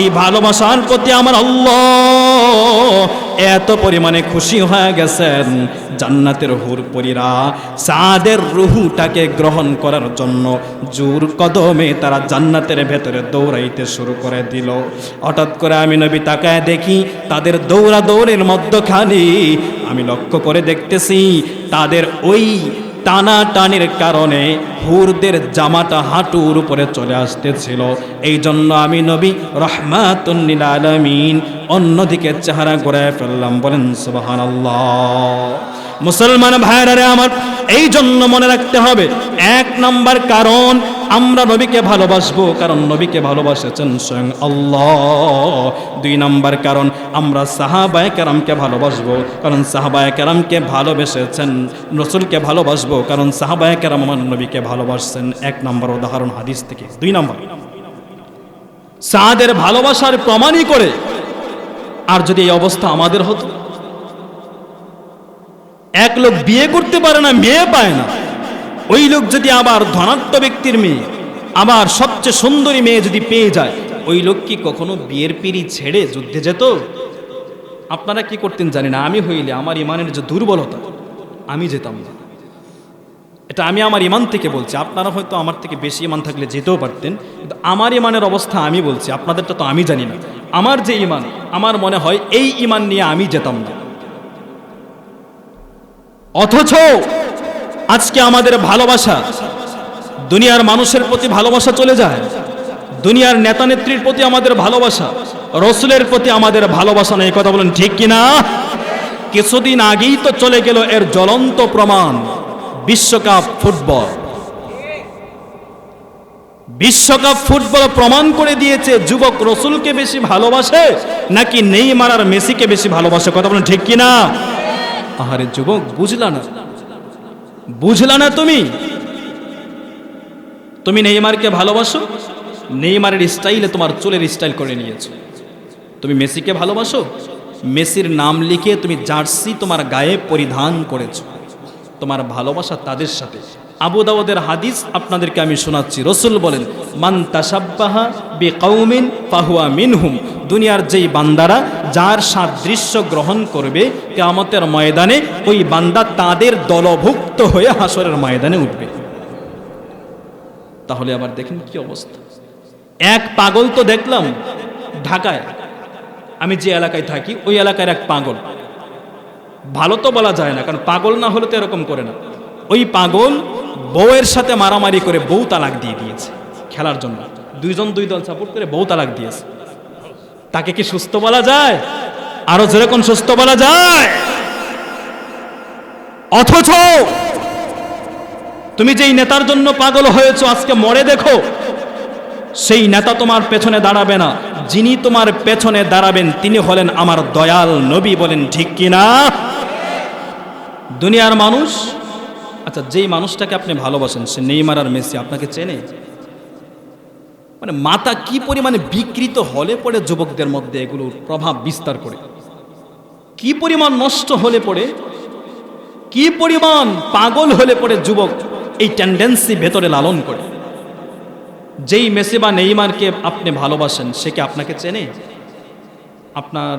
এই ভালোবাসার প্রতি আমার আল্লাহ এত পরিমাণে খুশি হয়ে গেছেন, জান্নাতের হুরপরীরা সাদের রুহুটাকে গ্রহণ করার জন্য জোর কদমে তারা জান্নাতের ভেতরে দৌড়াইতে শুরু করে দিল। হঠাৎ করে আমি নবী তাকায় দেখি তাদের দৌড়া দৌড়ের মধ্যখানে আমি লক্ষ্য করে দেখতেছি তাদের ওই টানা টানির কারণে হুরদের জামাটা হাঁটুর উপরে চলে আসতেছিল। এই জন্য আমি নবী রাহমাতুল লিল আলামিন অন্যদিকে চেহারা ঘুরায় ফেললাম। বলেন সুবহানাল্লাহ। মুসলমান ভাইরা রে আমার, এই জন্য মনে রাখতে হবে, এক নাম্বার কারণ আমরা নবীকে ভালোবাসবো কারণ নবীকে ভালোবাসেছেন স্বয়ং আল্লাহ। দুই নাম্বার কারণ আমরা সাহাবায়ে কেরামকে ভালোবাসবো কারণ সাহাবায়ে কেরামকে ভালোবেসেছেন, রাসূলকে ভালোবাসবো কারণ সাহাবায়ে কেরাম আমার নবীকে ভালোবাসছেন। এক নাম্বার উদাহরণ হাদিস থেকে। দুই নাম্বার, সাদের ভালোবাসার প্রমাণই করে আর যদি এই অবস্থা আমাদের হতো, এক লোক বিয়ে করতে পারে না, মেয়ে পায় না, ওই লোক যদি আবার ধনাঢ্য ব্যক্তির মেয়ে, আবার সবচেয়ে সুন্দরী মেয়ে যদি পেয়ে যায়, ওই লোক কি কখনো বিয়ের পিড়ি ছেড়ে যুদ্ধে যেত? আপনারা কি করতেন জানি না, আমি হইলে আমার ইমানের যে দুর্বলতা, আমি যেতাম না। এটা আমি আমার ইমান থেকে বলছি, আপনারা হয়তো আমার থেকে বেশি ইমান থাকলে যেতেও পারতেন, কিন্তু আমার ইমানের অবস্থা আমি বলছি, আপনাদেরটা তো আমি জানি না। আমার যে ইমান, আমার মনে হয় এই ইমান নিয়ে আমি যেতাম না। অথচ আজকে আমাদের ভালোবাসা, দুনিয়ার মানুষের প্রতি ভালোবাসা চলে যায়, দুনিয়ার নেতা নেত্রীর প্রতি আমাদের ভালোবাসা, রসুলের প্রতি আমাদের ভালোবাসা নেই, কথা বলেন ঠিক কিনা? কিছুদিন আগেই তো চলে গেল এর জ্বলন্ত প্রমাণ, বিশ্বকাপ ফুটবল। বিশ্বকাপ ফুটবল প্রমাণ করে দিয়েছে যুবক রসুলকে বেশি ভালোবাসে নাকি নেইমার আর মেসিকে বেশি ভালোবাসে, কথা বলেন ঠিক কিনা? আহারে যুবক, বুঝলা না তুমি নেইমারকে ভালোবাসো, নেইমারের স্টাইলে তোমার চুলের স্টাইল করে নিয়েছো। তুমি মেসিকে ভালোবাসো, মেসির নাম লিখে তুমি জার্সি তোমার গায়ে পরিধান করেছো। তোমার ভালোবাসা তাদের সাথে। আবু দাউদের হাদিস আপনাদেরকে আমি শোনাচ্ছি। রসুল বলেন, মান তাশাব্বাহা বিকাউমিন ফাহুয়া মিনহুম। দুনিয়ার যেই বান্দারা যার সাদৃশ্য গ্রহণ করবে, কিয়ামতের ময়দানে ওই বান্দা তাদের দলভুক্ত হয়ে হাসরের ময়দানে উঠবে। তাহলে আবার দেখেন কি অবস্থা। এক পাগল তো দেখলাম ঢাকায়, আমি যে এলাকায় থাকি ওই এলাকার এক পাগল, ভালো তো বলা যায় না, কারণ পাগল না হলে তো এরকম করে না। ওই পাগল বউয়ের সাথে মারামারি করে বউ তালাক দিয়ে দিয়েছে খেলার জন্য। দুইজন দুই দল সাপোর্ট করে বউ তালাক দিয়েছে। তাকে কি সুস্থ বলা যায়? আরো যেরকম সুস্থ বলা যায়? অথচ তুমি যেই নেতার জন্য পাগল হয়েছো আজকে মরে দেখো, সেই নেতা তোমার পেছনে দাঁড়াবে না। যিনি তোমার পেছনে দাঁড়াবেন তিনি হলেন আমার দয়াল নবী, বলেন ঠিক কিনা? দুনিয়ার মানুষ, আচ্ছা যেই মানুষটাকে আপনি ভালোবাসেন সে নেইমার আর মেসি, আপনাকে চেনে? মানে মাথা কি পরিমাণে বিকৃত হলে পড়ে যুবকদের মধ্যে এগুলোর প্রভাব বিস্তার করে, কি পরিমাণ নষ্ট হলে পড়ে, কি পরিমাণ পাগল হলে পড়ে যুবক এই টেন্ডেন্সি ভেতরে লালন করে। যেই মেসি বা নেইমারকে আপনি ভালোবাসেন সে কি আপনাকে চেনে? আপনার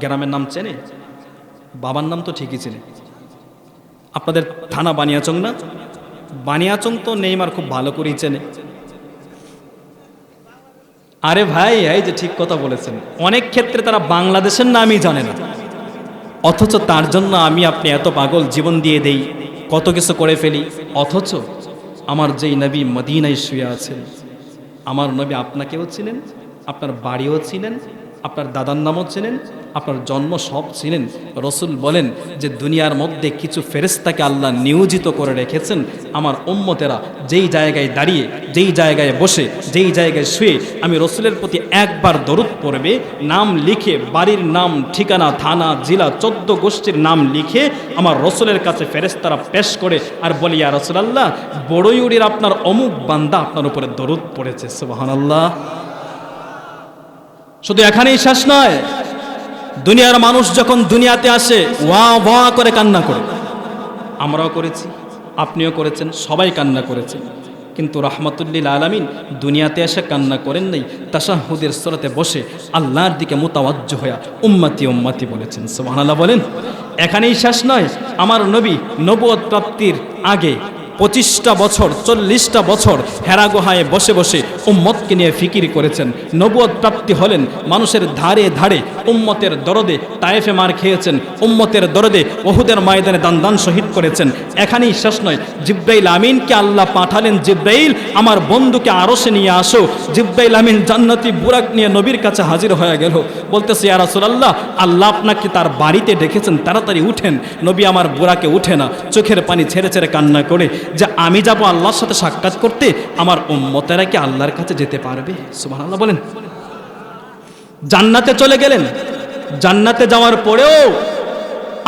গ্রামের নাম চেনে? বাবার নাম তো ঠিকই চেনে। আপনাদের থানা বানিয়াচং না? বানিয়াচং তো নেইমার খুব ভালো করেই চেনে। আরে ভাই, এই যে ঠিক কথা বলেছেন, অনেক ক্ষেত্রে তারা বাংলাদেশের নামই জানে না, অথচ তার জন্য আমি আপনি এত পাগল, জীবন দিয়ে দেই, কত কিছু করে ফেলি। অথচ আমার যেই নবী মদিনায় শুয়ে আছেন, আমার নবী আপনাকেও ছিলেন, আপনার বাড়িও ছিলেন, আপনার দাদার নামও ছিলেন, আপনার জন্ম সব ছিলেন। রসুল বলেন যে দুনিয়ার মধ্যে কিছু ফেরেশতাকে আল্লাহ নিয়োজিত করে রেখেছেন আমার উম্মতেরা যেই জায়গায় দাঁড়িয়ে, যেই জায়গায় বসে, যেই জায়গায় শুয়ে আমি রসুলের প্রতি একবার দরুদ পড়বে, নাম লিখে, বাড়ির নাম, ঠিকানা, থানা, জেলা, 14 গোষ্ঠীর নাম লিখে আমার রসুলের কাছে ফেরেশতারা পেশ করে আর বলি, ইয়া রাসূলুল্লাহ, বড়ইউড়ির আপনার অমুক বান্দা আপনার উপরে দরুদ পড়েছে। সুবহানাল্লাহ। শুধু এখানেই শেষ নয়, দুনিয়ার মানুষ যখন দুনিয়াতে আসে ওয়া ওয়া করে কান্না করে। আমরাও করেছি, আপনিও করেছেন, সবাই কান্না করেছেন, কিন্তু রাহমাতুল্লিল আলামিন দুনিয়াতে এসে কান্না করেন নাই, তাশাহুদের সূরাতে বসে আল্লাহর দিকে মুতাওয়াজ্জহ হয়ে উম্মতি উম্মতি বলেছেন। সুবহানাল্লাহ বলেন। এখানেই শেষ নয়, আমার নবী নবুয়ত প্রাপ্তির আগে 25টা বছর, 40টা বছর হেরা গুহায় বসে বসে উম্মতকে নিয়ে ফিকির করেছেন। নবুয়ত প্রাপ্তি হলেন মানুষের ধারে ধারে, উম্মতের দরদে তায়েফে মার খেয়েছেন, উম্মতের দরদে ওহুদের ময়দানে দান দান শহীদ করেছেন। এখানেই শেষ নয়, জিব্রাইল আমিনকে আল্লাহ পাঠালেন, জিব্রাইল আমার বন্ধুকে আরশে নিয়ে আসো। জিব্রাইল আমিন জান্নাতি বুরাক নিয়ে নবীর কাছে হাজির হয়ে গেল, বলতেছে, ইয়া রাসূলুল্লাহ, আল্লাহ আপনাকে তার বাড়িতে ডেকেছেন, তাড়াতাড়ি উঠেন। নবী আমার বুরাকে উঠে না, চোখের পানি ছেড়ে ছেড়ে কান্না করে যে আমি যাব আল্লাহর সাথে সাক্ষাৎ করতে, আমার উম্মতেরা কি আল্লাহর কাছে যেতে পারবে? সুবহানাল্লাহ বলেন। জান্নাতে চলে গেলেন, জান্নাতে যাওয়ার পরেও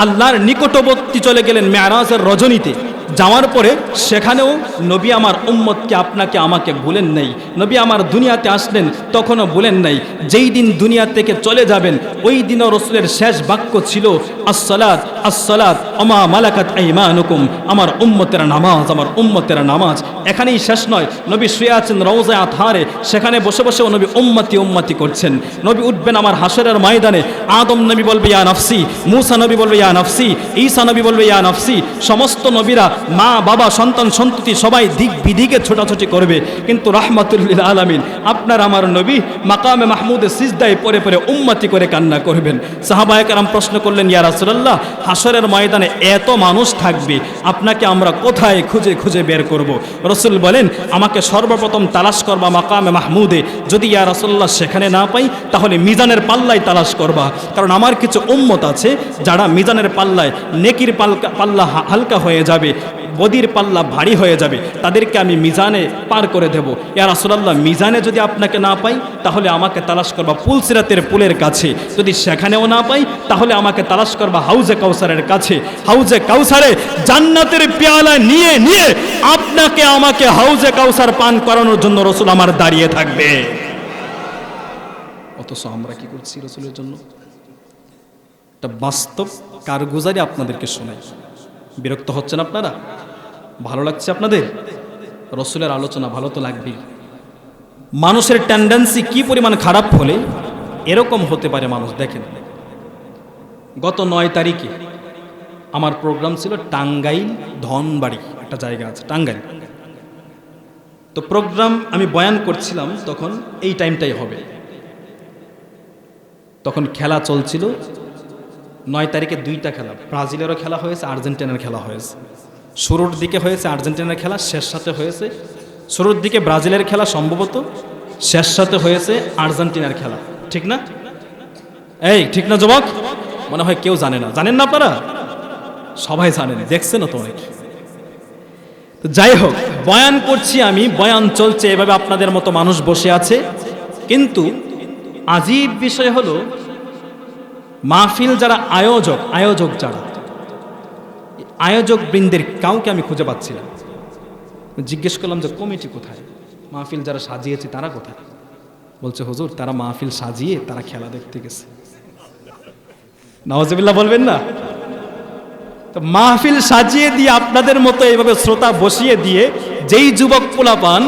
আল্লাহর নিকটবর্তী চলে গেলেন মেরাজের রজনীতে। যাওয়ার পরে সেখানেও নবী আমার উম্মতকে আপনাকে আমাকে ভুলেন নাই। নবী আমার দুনিয়াতে আসলেন তখনও ভুলেন নাই। যেই দিন দুনিয়া থেকে চলে যাবেন ওই দিনও রসুলের শেষ বাক্য ছিল আসসালাত আসসালাত ওমা মালাকাত আইমানুকুম, আমার উম্মতেরা নামাজ, আমার উম্মতেরা নামাজ। এখানেই শেষ নয়, নবী শুয়ে আছেন রওজায়ে আতহারে, সেখানে বসে বসেও নবী উম্মতি উম্মতি করছেন। নবী উঠবেন আমার হাসরের ময়দানে, আদম নবী বলবে ইয়া নফসি, মূসা নবী বলবে ইয়া নফসি, ঈসা নবী বলবে ইয়া নফসি। সমস্ত নবীরা মা বাবা সন্তান সন্ততি সবাই দিক বিদিকে ছোটাছুটি করবে, কিন্তু রাহমাতুল্লিল আলামিন আপনার আমার নবী মাকামে মাহমুদে সিজদায় পড়ে পড়ে উম্মতি করে কান্না করবেন। সাহাবায়ে কেরাম প্রশ্ন করলেন, ইয়া রাসূলুল্লাহ, হাসরের ময়দানে এত মানুষ থাকবে, আপনাকে আমরা কোথায় খুঁজে খুঁজে বের করব? রাসূল বলেন, আমাকে সর্বপ্রথম তালাশ করবা মাকামে মাহমুদে, যদি ইয়া রাসূলুল্লাহ সেখানে না পাই তাহলে মিজানের পাল্লায় তালাশ করবা, কারণ আমার কিছু উম্মত আছে যারা মিজানের পাল্লায় নেকির পাল্লা হালকা হয়ে যাবে, বদির পাল্লা ভারী হয়ে যাবে, তাদেরকে আমি মিজানে পার করে দেব। ইয়া রাসূলুল্লাহ মিজানে যদি আপনাকে না পাই তাহলে আমাকে তালাশ করবা পুলসিরাতের পুলের কাছে, যদি সেখানেও না পাই তাহলে আমাকে তালাশ করবা হাউজে কাউসারের কাছে। হাউজে কাউসারে জান্নাতের পেয়ালা নিয়ে নিয়ে আপনাকে আমাকে হাউজে কাউসার পান করানোর জন্য রাসূল আমার দাঁড়িয়ে থাকবে। অথচ আমরা কি করছি রাসূলের জন্য? একটা বাস্তব কারগুজারি আপনাদেরকে শোনাই। বিরক্ত হচ্ছেন আপনারা? ভালো লাগছে আপনাদের? রাসূলের আলোচনা ভালো তো লাগবেই। মানুষের টেন্ডেন্সি কি পরিমাণ খারাপ হলে এরকম হতে পারে মানুষ দেখেন। গত 9 তারিখে আমার প্রোগ্রাম ছিল টাঙ্গাইল ধনবাড়ি, একটা জায়গা আছে টাঙ্গাইল। তো প্রোগ্রাম আমি বয়ান করছিলাম, তখন এই টাইমটাই হবে, তখন খেলা চলছিল। 9 তারিখে 2টা খেলা, ব্রাজিলেরও খেলা হয়েছে, আর্জেন্টিনার খেলা হয়েছে। শুরুর দিকে হয়েছে আর্জেন্টিনার খেলা, শেষ সাথে হয়েছে, শুরুর দিকে ব্রাজিলের খেলা সম্ভবত, শেষ সাথে হয়েছে আর্জেন্টিনার খেলা। ঠিক না? এই ঠিক না যুবক? মনে হয় কেউ জানে না। জানেন না আপনারা? সবাই জানেন, দেখছেন তো অনেক। তো যাই হোক, বয়ান করছি আমি, বয়ান চলছে, এভাবে আপনাদের মতো মানুষ বসে আছে। কিন্তু আজীব বিষয় হলো মাহফিল যারা আয়োজক যারা আয়োজক বৃন্দের কাউকে আমি খুঁজে পাচ্ছিলাম। জিজ্ঞেস করলাম যে কমিটি কোথায়, মাহফিল যারা সাজিয়েছে তারা কোথায়? বলছে হুজুর তারা মাহফিল সাজিয়ে তারা খেলা দেখতে গেছে। নাউজুবিল্লাহ বলবেন না? তো মাহফিল সাজিয়ে দিয়ে আপনাদের মতো এইভাবে শ্রোতা বসিয়ে দিয়ে যেই যুবক পোলাপান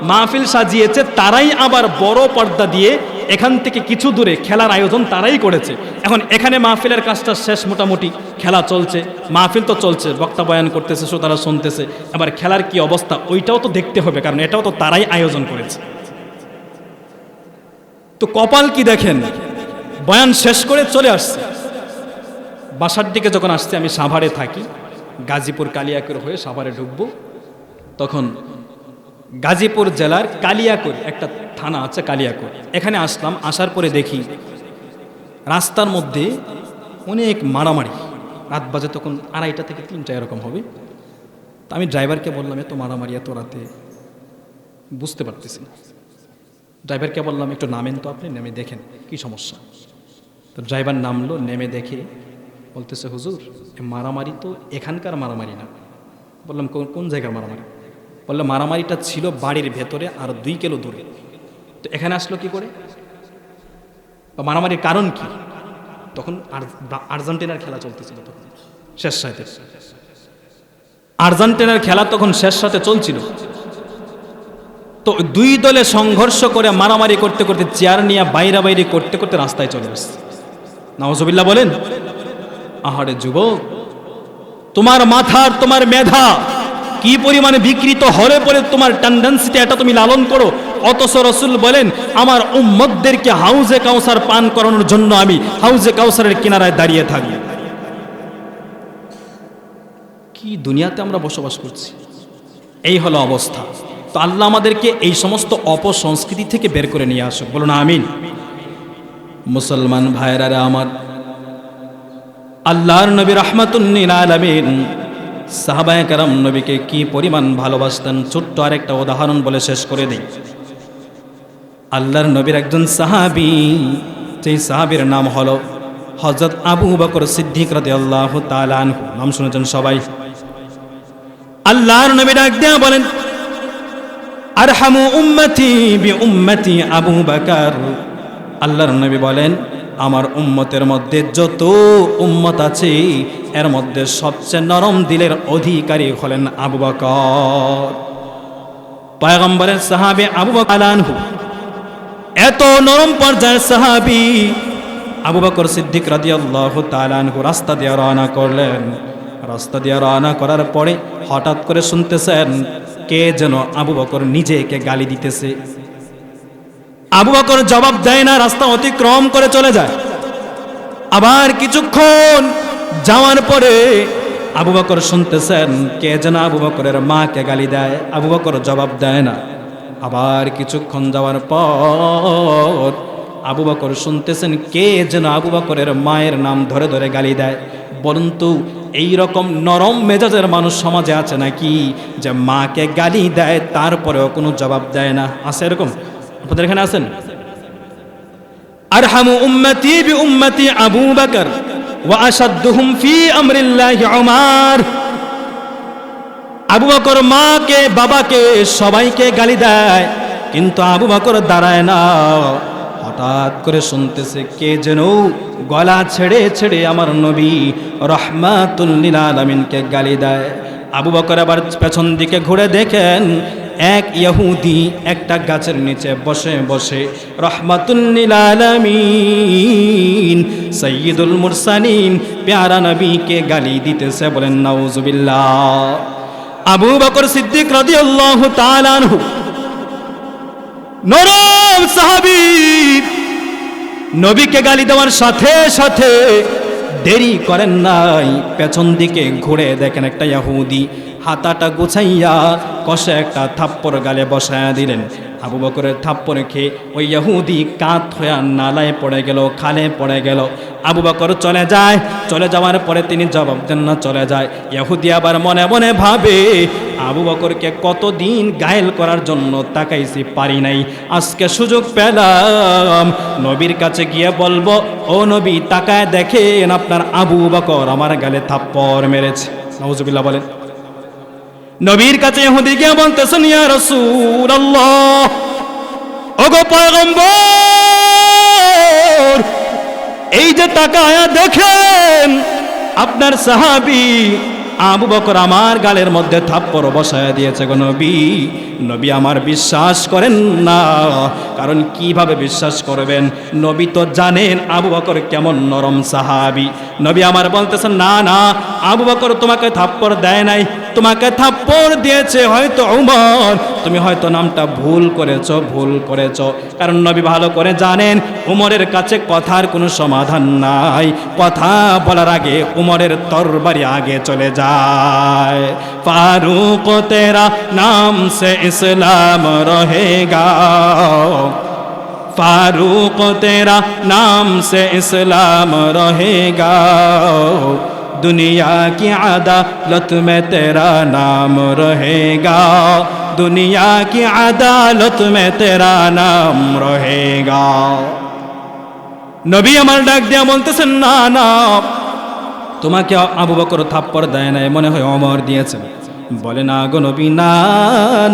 মাহফিল সাজিয়েছে তারাই আবার বড় পর্দা দিয়ে এখান থেকে কিছু দূরে খেলার আয়োজন তারাই করেছে। এখন এখানে মাহফিলের কাজটা শেষ, মোটামুটি খেলা চলছে, মাহফিল তো চলছে, বক্তা বয়ান করতেছে, শ্রোতারা শুনতেছে, আবার খেলার কি অবস্থা ওইটাও তো দেখতে হবে, কারণ এটাও তো তারাই আয়োজন করেছে। তো কপাল কি দেখেন, বয়ান শেষ করে চলে আসছে। বাসার দিকে যখন আসছে, আমি সাভারে থাকি, গাজীপুর কালিয়াকৈর হয়ে সাভারে ঢুকবো, তখন গাজীপুর জেলার কালিয়াকৈর একটা থানা আছে কালিয়াকৈর, এখানে আসলাম। আসার পরে দেখি রাস্তার মধ্যে অনেক মারামারি। রাত বাজে তখন 2:30 থেকে 3টা এরকম হবে। তো আমি ড্রাইভারকে বললাম এত মারামারি এত রাতে বুঝতে পারতেছি না। ড্রাইভারকে বললাম একটু নামেন তো, আপনি নেমে দেখেন কি সমস্যা। তো ড্রাইভার নামলো, নেমে দেখে বলতেছে হুজুর মারামারি তো এখানকার মারামারি না। বললাম কোন জায়গার মারামারি? বললো মারামারিটা ছিল বাড়ির ভেতরে আর 2 কিলো দূরে। তো এখানে আসলো কি করে, বা মারামারির কারণ কি? তখন আর্জেন্টিনার খেলা চলতেছিল, তখন শেষ সাথে আর্জেন্টিনার খেলা তখন শেষ সাথে চলছিল। তো 2 দলে সংঘর্ষ করে মারামারি করতে করতে চেয়ার নিয়ে বাইরে করতে করতে রাস্তায় চলে আসছে। নাউজুবিল্লাহ বলেন। আহারে যুবক, তোমার মাথার তোমার মেধা কি পরিমাণে বিকৃত হলে পরে তোমার টেন্ডেন্সিটা এটা তুমি লালন করো। অথচ রাসূল বলেন আমার উম্মতদেরকে হাউজে কাউসার পান করানোর জন্য আমি হাউজে কাউসারের কিনারায় দাঁড়িয়ে থাকি। কি দুনিয়াতে আমরা বসবাস করছি! এই হলো অবস্থা। তো আল্লাহ আমাদেরকে এই সমস্ত অপসংস্কৃতি থেকে বের করে নিয়ে আসুক, বলুন আমিন। মুসলমান ভাইয়েরা আমার, আল্লাহর নবী রাহমাতুল লিল আলামিন সাহাবায়ে কেরাম নবীকে কি পরিমাণ ভালোবাসতেন, ছোট্ট আরেকটা উদাহরণ বলে শেষ করে দেই। আল্লাহর নবীর একজন সাহাবী, যেই সাহাবীর নাম হলো হযরত আবু বকর সিদ্দিক রাদিয়াল্লাহু তাআলা আনহু। নাম শুনেছেন সবাই? আল্লাহর নবী ডাক দিয়ে বলেন আরহামু উম্মতি বি উম্মতি আবু বকর। আল্লাহর নবী বলেন আমার উম্মতের মধ্যে যত উম্মত আছে এর মধ্যে সবচেয়ে নরম দিলের অধিকারী হলেন আবু বকর। পয়গম্বরের সাহাবী আবু বকর আনহু এত নরম পর্যায়ের সাহাবী আবু বকর সিদ্দিক রাদিয়াল্লাহু তাআলা আনহু রাস্তা দিয়ে রওনা করলেন। রাস্তা দিয়ে রওনা করার পরে হঠাৎ করে শুনতেছেন কে যেন আবু বকর নিজেকে গালি দিতেছে। আবু বকর জবাব দেয় না, রাস্তা অতিক্রম করে চলে যায়। আবার কিছুক্ষণ যাওয়ার পরে আবু বকর শুনতেছেন কে যেন আবু বকরের মাকে গালি দেয়। আবু বকর জবাব দেয় না। আবার কিছুক্ষণ যাওয়ার পর আবু বকর শুনতেছেন কে যেন আবু বকরের মায়ের নাম ধরে ধরে গালি দেয়। বলুন তো এইরকম নরম মেজাজের মানুষ সমাজে আছে নাকি, যে মাকে গালি দেয় তারপরেও কোনো জবাব দেয় না? আছে এরকম? আপনাদের এখানে আছেন? আরহামু উম্মতি বি উম্মতি আবু বকর ওয়া আশাদ্দুহুম ফি আমরিল্লাহি উমর। আবু বকর মাকে বাবাকে সবাইকে গালি দেয়, কিন্তু আবু বকর দাঁড়ায় না। হঠাৎ করে শুনতেছে কে যেন গলা ছেড়ে ছেড়ে আমার নবী রাহমাতুল লিল আলামিনকে গালি দেয়। আবু বকর আবার পেছন দিকে ঘুরে দেখেন এক ইহুদি একটা গাছের নিচে বসে বসে রাহমাতুল লিল আলামিন সাইয়্যিদুল মুরসালিন প্যারা নবীকে গালি দিতেছে। বলেন নাউজুবিল্লাহ। আবু বকর সিদ্দিক রাদিয়াল্লাহু তাআলা আনহু নরম সাহাবী, নবীকে গালি দেওয়ার সাথে সাথে দেরি করেন নাই, পেছন দিকে ঘুরে দেখেন একটা ইহুদি হাতাটা গুছাইয়া কষে একটা থাপ্পড় গালে বসায়া দিলেন। আবু বকরের থাপ্পড় খেয়ে ওই ইহুদি কাত হয়ে নালায় পড়ে গেল, খালে পড়ে গেল। আবু বকর চলে যায়, চলে যাওয়ার পরে তিনি জবাব দেন না, চলে যায়। ইহুদি আবার মনে মনে ভাবে আবু বকরকে কতদিন ঘায়েল করার জন্য তাকাইছি, পারি নাই, আজকে সুযোগ পেলাম, নবীর কাছে গিয়ে বলবো ও নবী তাকায় দেখেন আপনার আবু বকর আমার গালে থাপ্পড় মেরেছে। নাউজুবিল্লাহ বলেন। নবীর কাছে ইহুদি গিয়ে বলতেছেন ইয়া রাসূলুল্লাহ, ওগো পয়গম্বর, এই যে তাকায়া দেখেন আপনার সাহাবী আবু বকর আমার গালের মধ্যে থাপ্পড় বসায় দিয়েছে গো নবী। নবী আমার বিশ্বাস করেন না। কারণ কিভাবে বিশ্বাস করবেন? নবী তো জানেন আবু বকর কেমন নরম সাহাবী। নবী আমার বলতেছেন না না, আবু বকর তোমাকে থাপ্পড় দেয় নাই, তোমাকে থাপ্পড় দিয়েছে হয়তো উমর, তুমি হয়তো নামটা ভুল করেছ। কারণ নবী ভালো করে জানেন উমরের কাছে কথার কোনো সমাধান নাই, কথা বলার আগে উমরের তরবারি আগে চলে যায়। ফারুক তেরা নাম সে ইসলাম রহেগা, फारूक तेरा नाम से इस्लाम रहेगा, दुनिया की अदालत में तेरा नाम रहेगा, दुनिया की अदालत में तेरा नाम रहेगा। নবী আমার ডাক দিয়া বলতেছেন না না, তোমাকে আবু বকর থাপ্পড় দেয় নাই, মনে হয় ওমর দিয়েছেন। বলে না গো নবী, না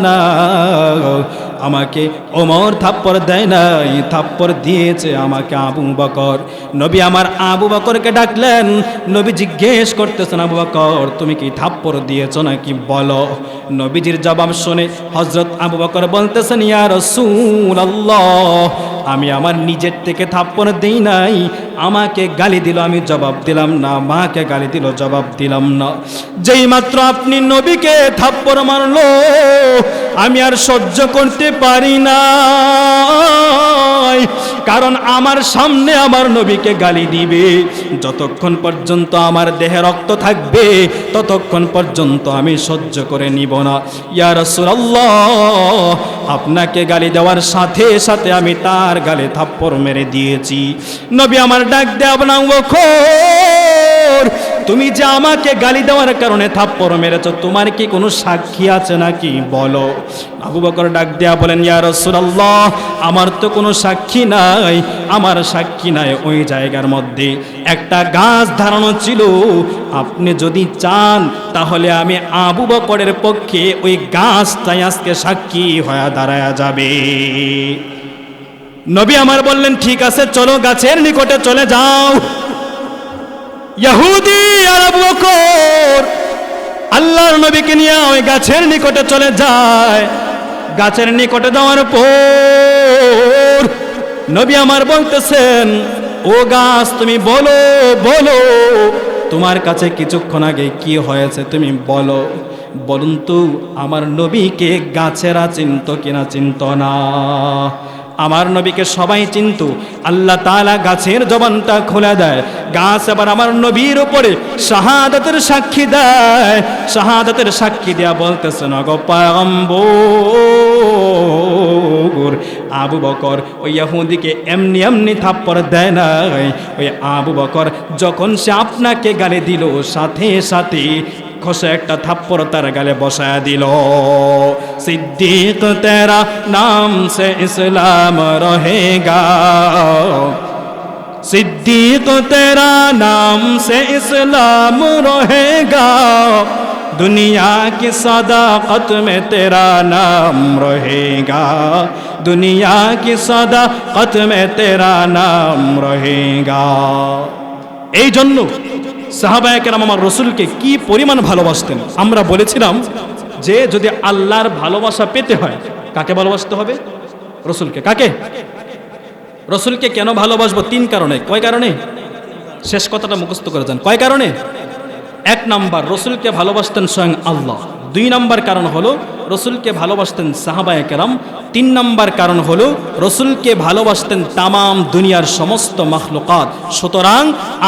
না, আমাকে ওমর থাপ্পড় দেয় নাই, থাপ্পড় দিয়েছে আমাকে আবু বকর। নবী আমার আবু বকরকে ডাকলেন। নবী জিজ্ঞেস করতেছেন আবু বকর তুমি কি থাপ্পড় দিয়েছো নাকি বলো। নবীজির জবাব শুনে হযরত আবু বকর বলতেছেন ইয়া রাসূলুল্লাহ, আমি আমার নিজের থেকে থাপ্পড় দেই নাই, আমাকে গালি দিল আমি জবাব দিলাম না, মাকে গালি দিল জবাব দিলাম না। যেই মাত্র আপনি নবীকে থাপ্পড় মারলো আমি আর সহ্য করতে পারি না, কারণ আমার সামনে আমার নবীকে গালি দিবে, যতক্ষণ পর্যন্ত আমার দেহে রক্ত থাকবে ততক্ষণ পর্যন্ত আমি সহ্য করে নিব না। ইয়া রাসূলুল্লাহ, আপনাকে গালি দেওয়ার সাথে সাথে আমি তার গালে থাপ্পড় মেরে দিয়েছি। নবী আমার ডাক দেব না, তুমি যে আমাকে গালি দেওয়ার কারণে থাপ্পড় মেরেছ তোমার কি কোনো সাক্ষী আছে নাকি বলো। আবু বকর ডাক দেয়া বলেন ইয়া রাসূলুল্লাহ, আমার তো কোনো সাক্ষী নাই, আমার সাক্ষী নাই। ওই জায়গার মধ্যে একটা গাছ ধারণ ছিল, আপনি যদি চান তাহলে আমি আবু বকরের পক্ষে ওই গাছটাই আজকে সাক্ষী হয়ে দাঁড়ায়া যাবে। নবী আমার বললেন ঠিক আছে চলো গাছের নিকটে চলে যাও। ইহুদি আর আবু বকর আল্লাহর নবীকে নিয়ে ওই গাছের নিকটে চলে যায়। গাছের নিকটে যাওয়ার পর নবী আমার বলতেছেন ও গাছ তুমি বলো বলো, তোমার কাছে কিছুক্ষণ আগে কি হয়েছে তুমি বলো। বলুন তো আমার নবীকে গাছেরা চিনত কিনা চিনত না। আমার নবীকে সবাই চিনতো। আল্লাহ তাআলা গাছের জবানটা খুলে দেয়, গাছ আবার আমার নবীর উপরে শাহাদাতের সাক্ষী দেয়। শাহাদাতের সাক্ষী দেয়া বলতেছে না গো পয়গম্বর, আবু বকর ওই ইহুদিকে এমনি এমনি থাপ্পড় দেয় না। ওই আবু বকর যখন সে আপনাকে গালি দিল, সাথে সাথে খসে একটা থাপ্পড় তার গালে বসায়া দিল। সিদ্দিক তেরা নাম সে ইসলাম রহেগা, सिद्दीक तेरा नाम से इस्लाम रहेगा, दुनिया की सदाकत में तेरा नाम रहेगा, दुनिया की सदाकत में तेरा नाम रहेगा। এই জন্য সাহাবায়ে কেরাম আমার রসুলকে কি পরিমাণ ভালোবাসতেন। আমরা বলেছিলাম যে যদি আল্লাহর ভালোবাসা পেতে হয় কাকে ভালোবাসতে হবে? রসুলকে। কাকে? রসুলকে। কেন ভালোবাসবো? 3 কারণে। কয় কারণে? শেষ কথাটা মুখস্থ করে যান। কয় কারণে? 1 নাম্বার, রসুলকে ভালোবাসতেন স্বয়ং আল্লাহ। 2 নাম্বার কারণ হলো রসুলকে ভালোবাসতেন সাহাবায়ে কেরাম। 3 নাম্বার কারণ হলো রসুলকে ভালোবাসতেন তামাম দুনিয়ার সমস্ত মাখলুকাত। সুতরাং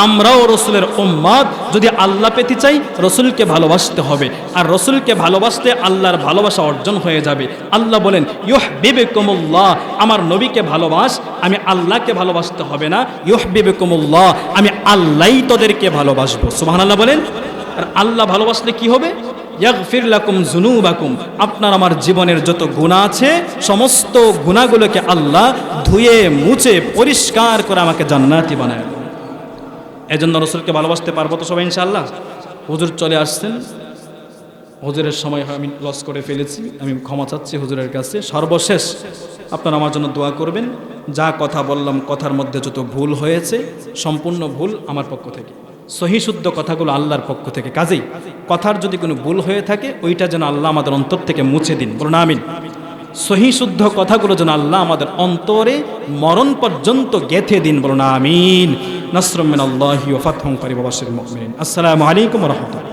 আমরাও রসুলের উম্মত, যদি আল্লাহ পেতে চাই রসুলকে ভালোবাসতে হবে। আর রসুলকে ভালোবাসতে আল্লাহর ভালোবাসা অর্জন হয়ে যাবে। আল্লাহ বলেন ইউহিব্বুকুমুল্লাহ, আমার নবীকে ভালোবাস, আমি আল্লাহকে ভালোবাসতে হবে না। ইউহিব্বুকুমুল্লাহ, আমি আল্লাহই তোদেরকে ভালোবাসবো। সুবহানাল্লাহ বলেন। আর আল্লাহ ভালোবাসলে কি হবে? ইয়াগফির লাকুম যুনুবাকুম, আপনার আমার জীবনের যত গুনাহ আছে সমস্ত গুনাহগুলোকে আল্লাহ ধুয়ে মুছে পরিষ্কার করে আমাকে জান্নাতি বানায়। এজন্য রসুলকে ভালোবাসতে পারবো তো সবাই ইনশাআল্লাহ? হুজুর চলে আসছেন, হুজুরের সময় আমি লস করে ফেলেছি, আমি ক্ষমা চাচ্ছি হুজুরের কাছে। সর্বশেষ আপনারা আমার জন্য দোয়া করবেন। যা কথা বললাম কথার মধ্যে যত ভুল হয়েছে সম্পূর্ণ ভুল আমার পক্ষ থেকে, সহি শুদ্ধ কথাগুলো আল্লাহর পক্ষ থেকে। কাজেই কথার যদি কোনো ভুল হয়ে থাকে ওইটা যেন আল্লাহ আমাদের অন্তর থেকে মুছে দিন, বলুন আমিন। সহি শুদ্ধ কথাগুলো যেন আল্লাহ আমাদের অন্তরে মরণ পর্যন্ত গেঁথে দিন, বলুন আমিন। নাসরুম মিনাল্লাহি ওয়া ফাতহুন করিব ওয়া বাশশিরিল মুমিনিন। আসসালামু আলাইকুম ওয়া রাহমাতুল্লাহ।